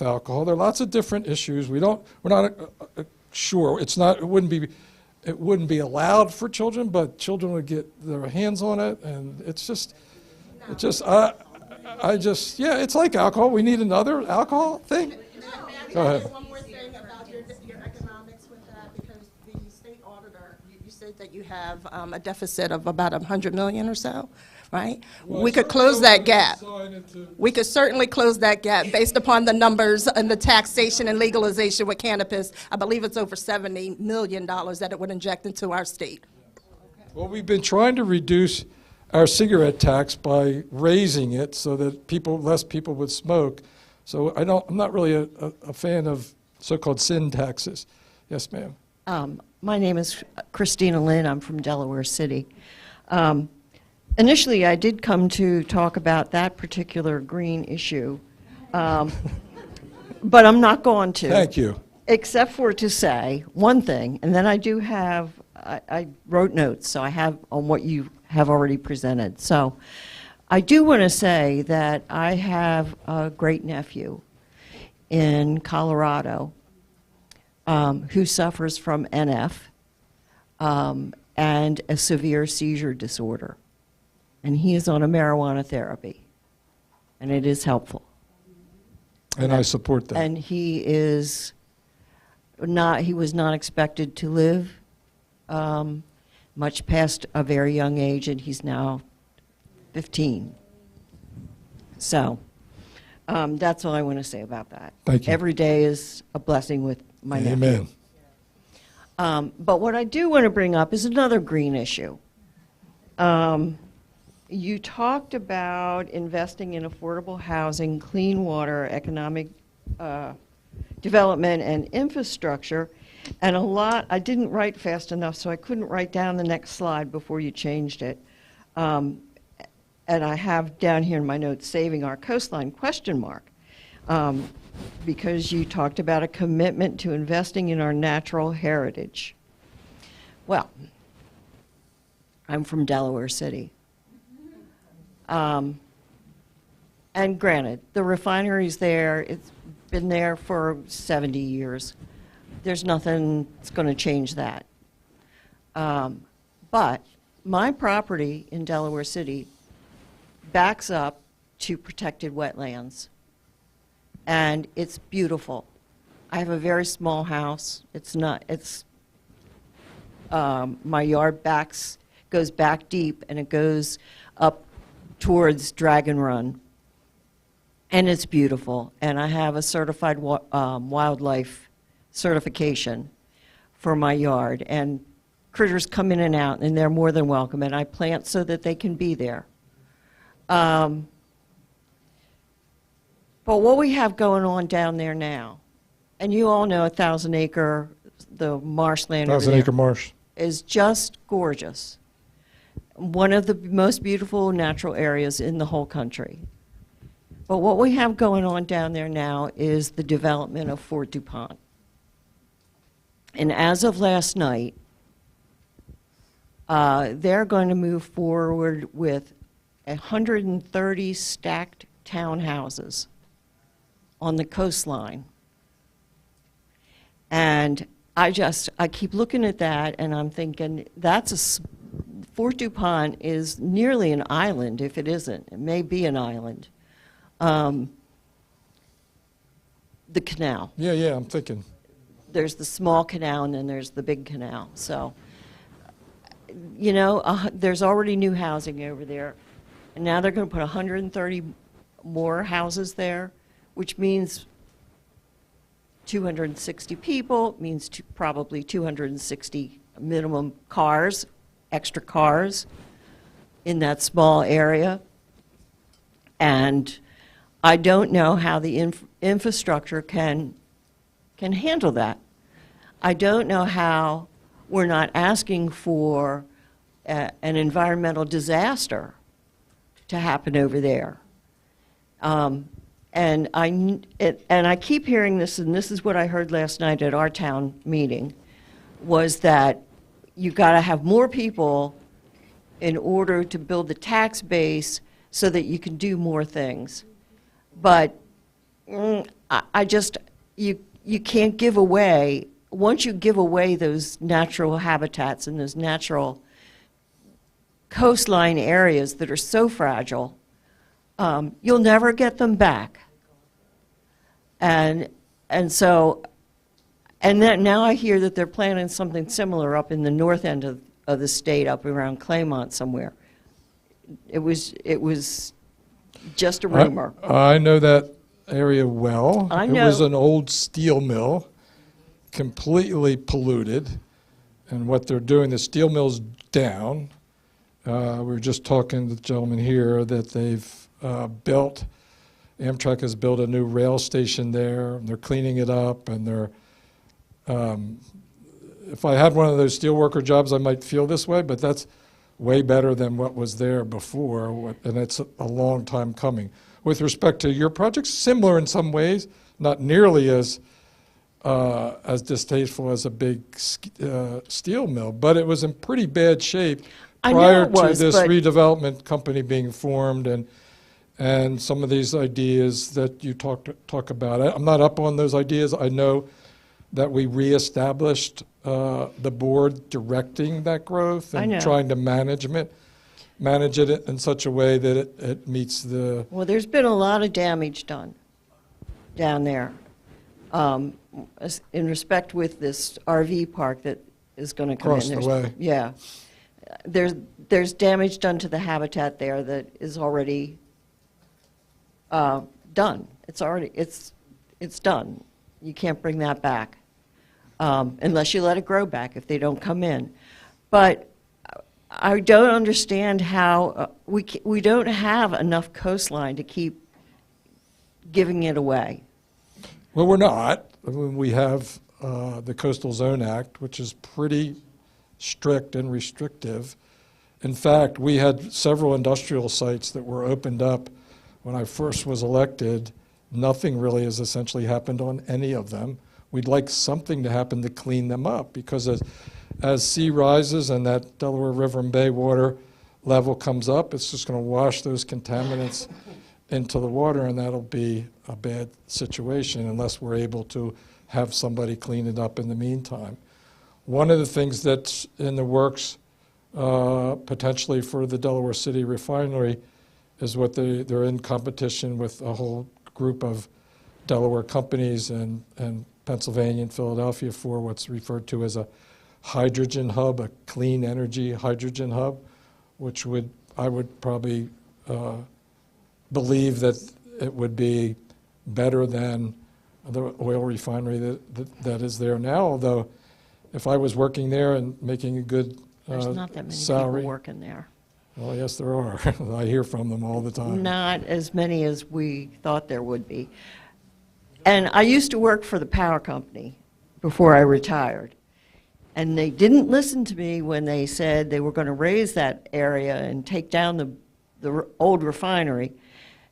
alcohol. There are lots of different issues. We're not sure. It wouldn't be allowed for children, but children would get their hands on it, and it's like alcohol. We need another alcohol thing. Go ahead. One more thing about your economics with that, because the state auditor, you said that you have a deficit of about $100 million or so, right? We could close that gap. We could certainly close that gap based upon the numbers and the taxation and legalization with cannabis. I believe it's over $70 million that it would inject into our state. Well, we've been trying to reduce our cigarette tax by raising it so that less people would smoke. So I'm not really a fan of so-called sin taxes. Yes, ma'am. My name is Christina Lynn. I'm from Delaware City. Initially, I did come to talk about that particular green issue, but I'm not going to. Thank you. Except for to say one thing, and then I do have, I wrote notes, so I have on what you have already presented. So I do want to say that I have a great nephew in Colorado who suffers from NF and a severe seizure disorder. And he is on a marijuana therapy, and it is helpful. And I support that. And he was not expected to live much past a very young age, and he's now 15. So that's all I want to say about that. Thank you. Every day is a blessing with my nephew. Amen. But what I do want to bring up is another green issue. You talked about investing in affordable housing, clean water, economic development, and infrastructure. And I didn't write fast enough, so I couldn't write down the next slide before you changed it. And I have down here in my notes, saving our coastline, ? Because you talked about a commitment to investing in our natural heritage. Well, I'm from Delaware City. And granted, the refinery's there, it's been there for 70 years. There's nothing that's going to change that. But my property in Delaware City backs up to protected wetlands, and it's beautiful. I have a very small house. My yard goes back deep, and it goes up towards Dragon Run. And it's beautiful. And I have a certified wildlife certification for my yard. And critters come in and out, and they're more than welcome. And I plant so that they can be there. But what we have going on down there now, and you all know 1,000 acre, the marshland over 1,000 there, acre marsh. is just gorgeous. One of the most beautiful natural areas in the whole country. But what we have going on down there now is the development of Fort DuPont. And as of last night, they're going to move forward with 130 stacked townhouses on the coastline. And I keep looking at that, and I'm thinking, Fort DuPont is nearly an island, if it isn't. It may be an island. The canal. Yeah, I'm thinking. There's the small canal, and then there's the big canal. So, there's already new housing over there. And now they're going to put 130 more houses there, which means 260 people, means probably 260 minimum cars, extra cars in that small area. And I don't know how the infrastructure can handle that. I don't know how we're not asking for an environmental disaster to happen over there. And I keep hearing this, and this is what I heard last night at our town meeting, was that you've got to have more people in order to build the tax base so that you can do more things. But you can't give away, once you give away those natural habitats and those natural coastline areas that are so fragile, you'll never get them back. And then now I hear that they're planning something similar up in the north end of the state, up around Claymont somewhere. It was just a rumor. I know that area well. I It was know. an old steel mill, completely polluted. And what they're doing, the steel mill's down. We were just talking to the gentleman here that they've Amtrak has built a new rail station there. They're cleaning it up, and they're if I had one of those steelworker jobs, I might feel this way, but that's way better than what was there before, and it's a long time coming. With respect to your project, similar in some ways, not nearly as distasteful as a big steel mill, but it was in pretty bad shape I know prior it was, to this but- redevelopment company being formed and some of these ideas that you talk about. I'm not up on those ideas. I know that we reestablished the board directing that growth I know. and trying to manage it in such a way that it meets the. Well, there's been a lot of damage done down there. In respect with this RV park that is going to come in. Across the There's- way. Yeah. There's damage done to the habitat there that is already done. It's done. You can't bring that back unless you let it grow back if they don't come in. But I don't understand how we don't have enough coastline to keep giving it away. Well, we're not. I mean, we have the Coastal Zone Act, which is pretty strict and restrictive. In fact, we had several industrial sites that were opened up when I first was elected. Nothing really has essentially happened on any of them. We'd like something to happen to clean them up, because as sea rises and that Delaware River and Bay water level comes up, it's just going to wash those contaminants into the water, and that'll be a bad situation unless we're able to have somebody clean it up in the meantime. One of the things that's in the works potentially for the Delaware City refinery is what they're in competition with a whole group of Delaware companies and Pennsylvania and Philadelphia for what's referred to as a hydrogen hub, a clean energy hydrogen hub, which I would probably believe that it would be better than the oil refinery that is there now. Although, if I was working there and making a good There's not that many salary, people working there. well, yes, there are. I hear from them all the time. Not as many as we thought there would be. And I used to work for the power company before I retired. And they didn't listen to me when they said they were going to raise that area and take down the old refinery.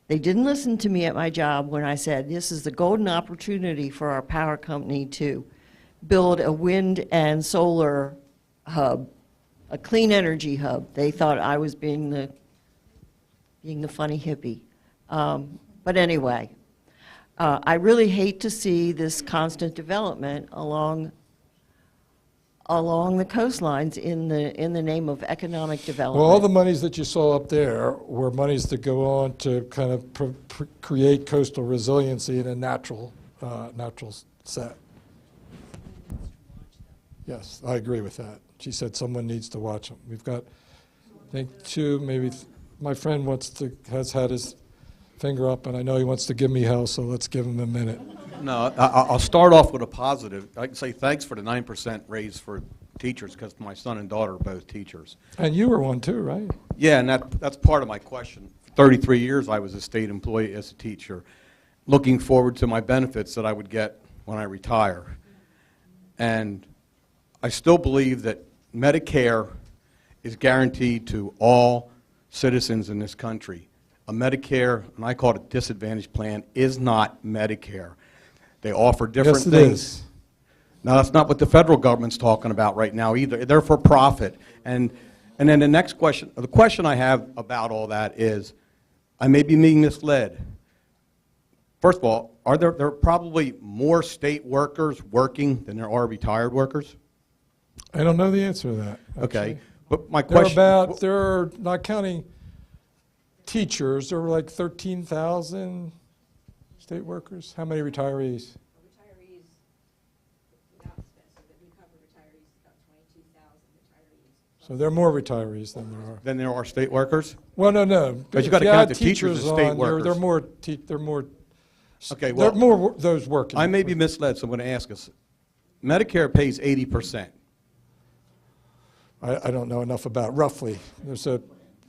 They didn't listen to me at my job when I said, this is the golden opportunity for our power company to build a wind and solar hub, a clean energy hub. They thought I was being the funny hippie. But anyway, I really hate to see this constant development along the coastlines in the name of economic development. Well, all the monies that you saw up there were monies that go on to kind of create coastal resiliency in a natural set. Yes, I agree with that. She said someone needs to watch them. We've got, I think, two, maybe, my friend has had his finger up, and I know he wants to give me hell, so let's give him a minute. No, I'll start off with a positive. I can say thanks for the 9% raise for teachers, because my son and daughter are both teachers. And you were one too, right? Yeah, and that's part of my question. For 33 years, I was a state employee as a teacher, looking forward to my benefits that I would get when I retire. And I still believe that Medicare is guaranteed to all citizens in this country. A Medicare, and I call it a disadvantage plan, is not Medicare. They offer different Yes, it things. is. Now, that's not what the federal government's talking about right now either. They're for profit. And then the next question, the question I have about all that is, I may be being misled. First of all, there are probably more state workers working than there are retired workers? I don't know the answer to that. Okay. actually. But my There question... there are, not counting teachers, there were like 13,000 state workers. How many retirees? Retirees, without specific, we cover retirees, about 22,000 retirees. So there are more retirees than there are. Than there are state workers? Well, no. But you If gotta add count the teachers as state on, workers. There are more, Okay, there well, are more those working. I may be misled, so I'm going to ask us. Medicare pays 80%. I don't know enough about roughly. There's a,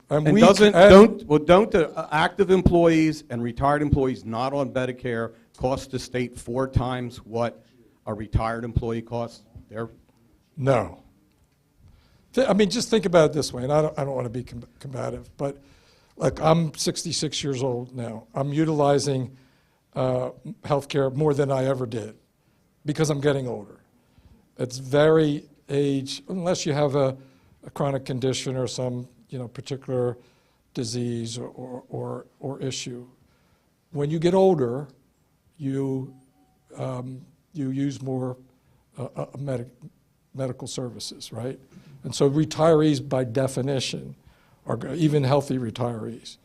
And we- don't and- the active employees and retired employees not on Medicare cost the state 4 times what a retired employee costs? No. I mean, just think about it this way, and I don't want to be combative, but like I'm 66 years old now. I'm utilizing healthcare more than I ever did because I'm getting older. It's very age, unless you have a chronic condition or some particular disease or issue. When you get older, you use more medical services, right? And so retirees, by definition, even healthy retirees,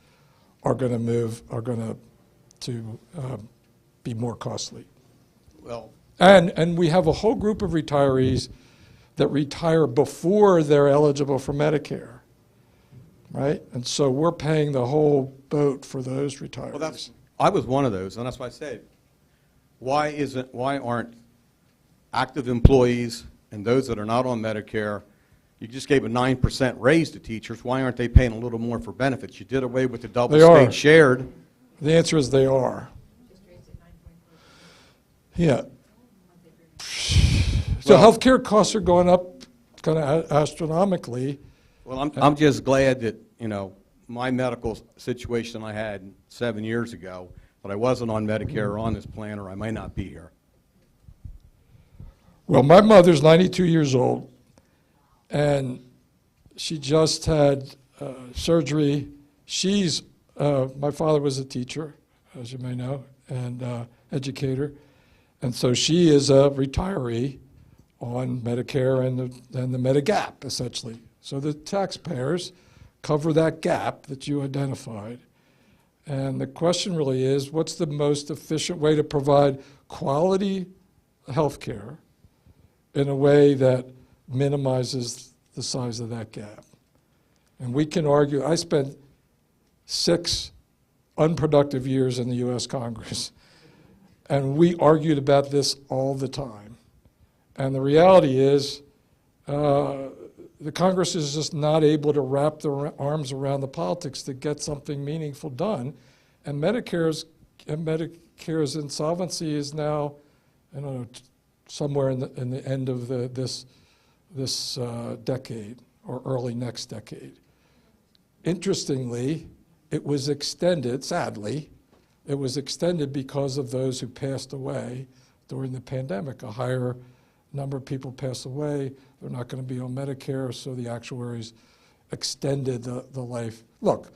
are going to be more costly. Well, And we have a whole group of retirees that retire before they're eligible for Medicare, right? And so we're paying the whole boat for those retirees. well, I was one of those, and that's why I said, why aren't active employees and those that are not on Medicare, you just gave a 9% raise to teachers, why aren't they paying a little more for benefits? You did away with the double They are. state shared. The answer is they are. Just raised it 9.4%. Yeah. So Well- healthcare costs are going up kind of astronomically. Well, I'm just glad that, my medical situation I had 7 years ago, that I wasn't on Medicare or on this plan, or I might not be here. Well, my mother's 92 years old, and she just had surgery. My father was a teacher, as you may know, and educator, and so she is a retiree on Medicare and the Medigap, essentially. So the taxpayers cover that gap that you identified. And the question really is, what's the most efficient way to provide quality health care in a way that minimizes the size of that gap? And we can argue, I spent 6 unproductive years in the US Congress, and we argued about this all the time. And the reality is, the Congress is just not able to wrap their arms around the politics to get something meaningful done. And Medicare's insolvency is now, I don't know, somewhere in the end of this decade or early next decade. Interestingly, it was extended, sadly, it was extended because of those who passed away during the pandemic. A higher number of people pass away, they're not going to be on Medicare, so the actuaries extended the life. Look,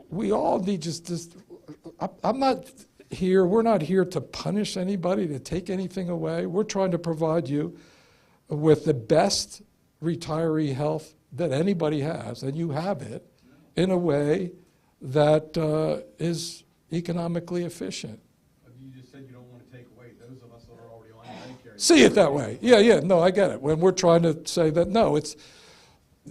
we all need we're not here to punish anybody, to take anything away. We're trying to provide you with the best retiree health that anybody has, and you have it, in a way that is economically efficient. You just said you don't want to take away those of us that are already on Medicare. See it that way. Yeah, no, I get it. When we're trying to say that, no,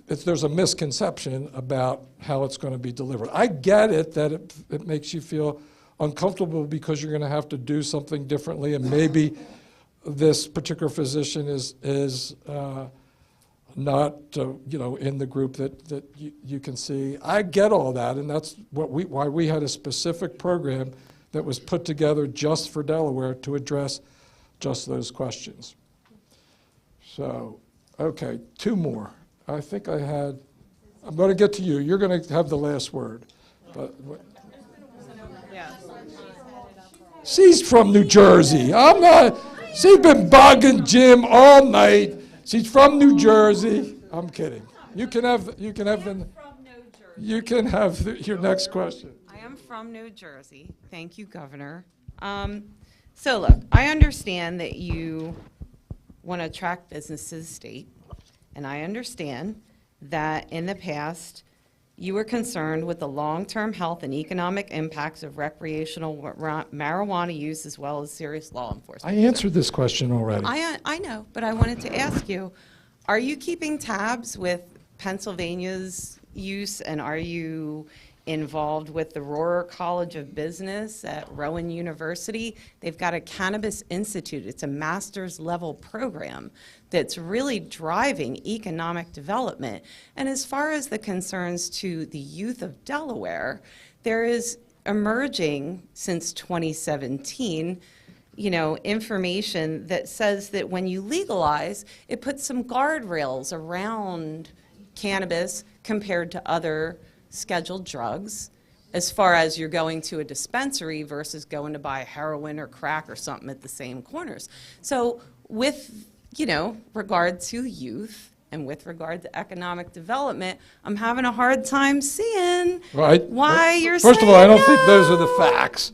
there's a misconception about how it's going to be delivered. I get it that it makes you feel uncomfortable because you're going to have to do something differently, and maybe this particular physician is not in the group that you can see. I get all that, and that's why we had a specific program that was put together just for Delaware to address just those questions. So, okay, 2 more. I think I'm going to get to you. You're going to have the last word. But she's from New Jersey. I'm not. She's been bugging Jim all night. She's from New Jersey. I'm kidding. You can have your next question. I am from New Jersey. Thank you, Governor. So look, I understand that you want to attract business to the state, and I understand that in the past you were concerned with the long-term health and economic impacts of recreational marijuana use as well as serious law enforcement. I answered this question already. I know, but I wanted to ask you, are you keeping tabs with Pennsylvania's use, and are you involved with the Rohrer College of Business at Rowan University? They've got a Cannabis Institute. It's a master's level program that's really driving economic development. And as far as the concerns to the youth of Delaware, there is emerging since 2017 information that says that when you legalize, it puts some guardrails around cannabis compared to other scheduled drugs, as far as you're going to a dispensary versus going to buy heroin or crack or something at the same corners. So with, regard to youth and with regard to economic development, I'm having a hard time seeing why you're saying First of all, I don't think those are the no. facts.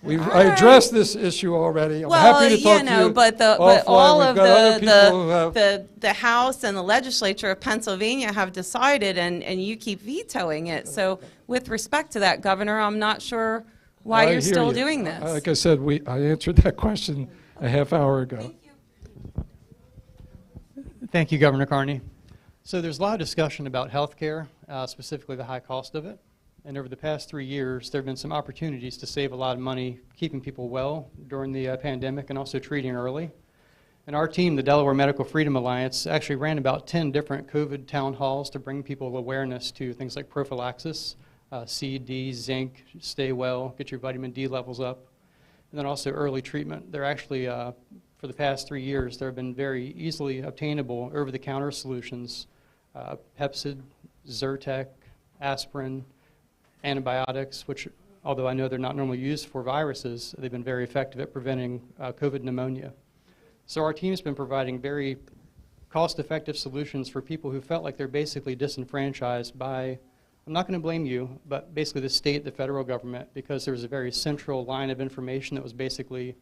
I addressed this issue already. I'm Well, happy to talk to you but offline. all We've of got other people who have- the House and the legislature of Pennsylvania have decided, and you keep vetoing it. So with respect to that, Governor, I'm not sure why I you're hear still you. doing this. Like I said, I answered that question a half hour ago. Thank you, Governor Carney. So there's a lot of discussion about health care, specifically the high cost of it. And over the past 3 years, there have been some opportunities to save a lot of money keeping people well during the pandemic and also treating early. And our team, the Delaware Medical Freedom Alliance, actually ran about 10 different COVID town halls to bring people awareness to things like prophylaxis, C, D, zinc, stay well, get your vitamin D levels up, and then also early treatment. They're actually, for the past 3 years, there have been very easily obtainable over-the-counter solutions, Pepcid, Zyrtec, aspirin, antibiotics, which, although I know they're not normally used for viruses, they've been very effective at preventing COVID pneumonia. So our team's been providing very cost-effective solutions for people who felt like they're basically disenfranchised by, I'm not going to blame you, but basically the state, the federal government, because there was a very central line of information that was basically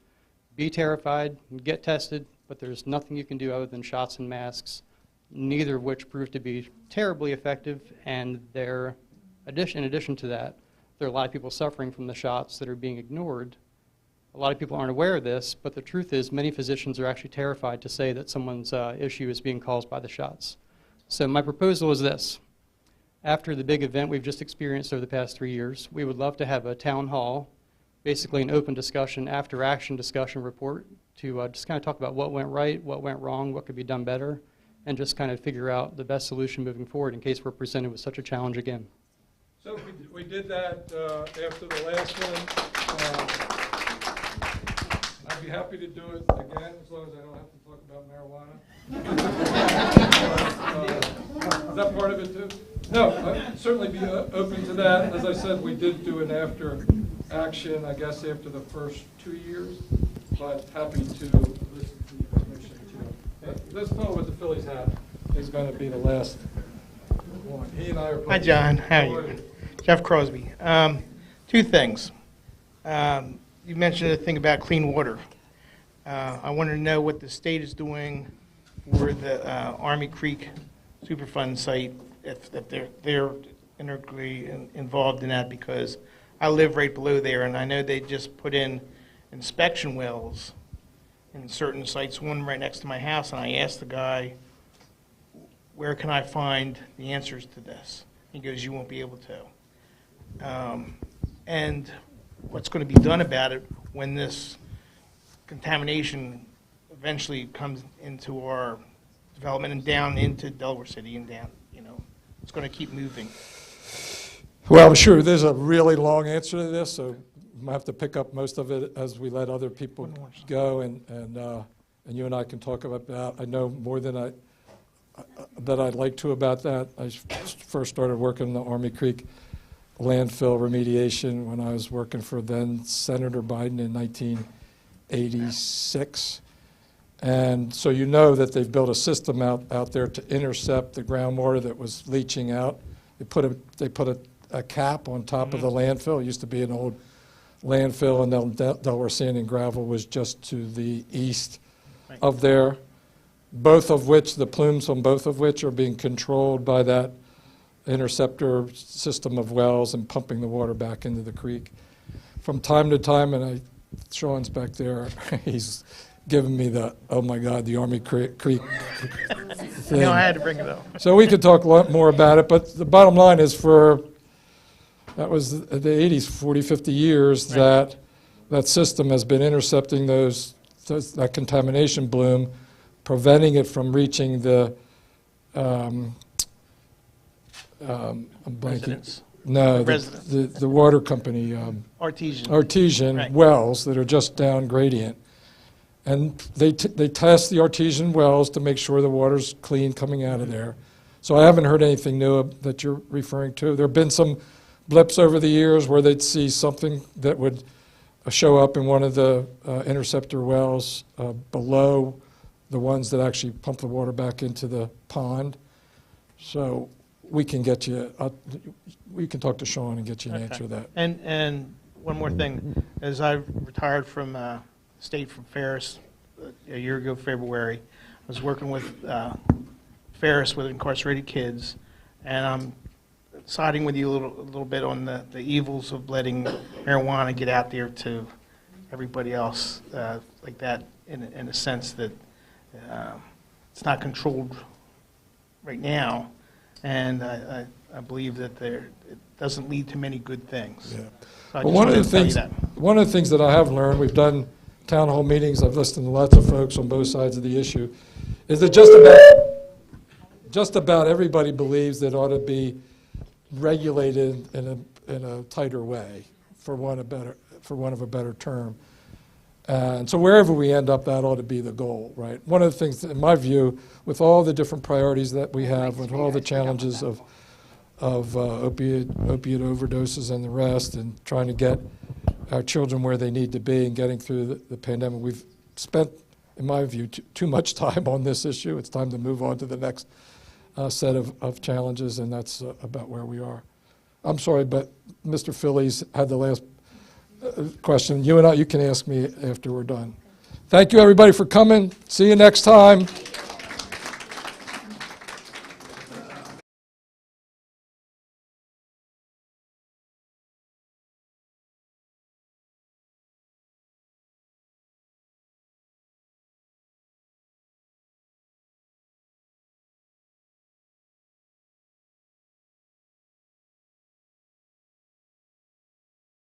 be terrified, get tested, but there's nothing you can do other than shots and masks, neither of which proved to be terribly effective, and in addition to that, there are a lot of people suffering from the shots that are being ignored. A lot of people aren't aware of this, but the truth is many physicians are actually terrified to say that someone's issue is being caused by the shots. So my proposal is this. After the big event we've just experienced over the past 3 years, we would love to have a town hall, basically an open discussion, after action discussion report to just kind of talk about what went right, what went wrong, what could be done better, and just kind of figure out the best solution moving forward in case we're presented with such a challenge again. So we did that after the last one. I'd be happy to do it again, as long as I don't have to talk about marijuana. Is that part of it too? No, I'd certainly be open to that. As I said, we did do an after action, I guess, after the first 2 years, but happy to listen to the information too. This fellow with the Phillies hat is going to be the last one. He and I are. Hi, John. How are you? Jeff Crosby. 2 things. You mentioned a thing about clean water. I wanted to know what the state is doing for the Army Creek Superfund site, if they're integrally involved in that, because I live right below there, and I know they just put in inspection wells in certain sites, one right next to my house, and I asked the guy, where can I find the answers to this? He goes, you won't be able to. And what's going to be done about it when this contamination eventually comes into our development and down into Delaware City and down, it's going to keep moving. Well, sure, there's a really long answer to this, so I have to pick up most of it as we let other people go, and you and I can talk about that. I know more than I'd like to about that. I first started working in the Army Creek landfill remediation when I was working for then Senator Biden in 1986. And so you know that they've built a system out there to intercept the groundwater that was leaching out. They put a cap on top of the landfill. It used to be an old landfill, and Delaware Sand and Gravel was just to the east of there, both of which, the plumes on both of which are being controlled by that interceptor system of wells and pumping the water back into the creek. From time to time, and Sean's back there, he's giving me the, oh my God, the Army Creek thing. No, I had to bring it up. So we could talk a lot more about it, but the bottom line is that was the 80s, 40, 50 years, that system has been intercepting that contamination bloom, preventing it from reaching the, I'm blanking. Residents. No, Residents. the water company. Artesian. Artesian Right. wells that are just down gradient. And they test the artesian wells to make sure the water's clean coming out of there. So I haven't heard anything new that you're referring to. There have been some blips over the years where they'd see something that would show up in one of the interceptor wells below the ones that actually pump the water back into the pond. So we can get you, we can talk to Sean and get you an answer to that. And one more thing, as I retired from state from Ferris a year ago, February, I was working with Ferris with incarcerated kids, and I'm siding with you a little bit on the evils of letting marijuana get out there to everybody else like that, in a sense that it's not controlled right now, and I believe that it doesn't lead to many good things. Yeah. So I Well, just wanted to tell you that. one of the things that I have learned, we've done town hall meetings, I've listened to lots of folks on both sides of the issue, is that just about everybody believes that it ought to be regulated in a tighter way, for want of a better term. And so wherever we end up, that ought to be the goal, right? One of the things, in my view, with all the different priorities that we have, with all the challenges of opiate overdoses and the rest, and trying to get our children where they need to be and getting through the pandemic, we've spent, in my view, too much time on this issue. It's time to move on to the next set of challenges, and that's about where we are. I'm sorry, but Mr. Phillies had the last question. You can ask me after we're done. Thank you, everybody, for coming. See you next time.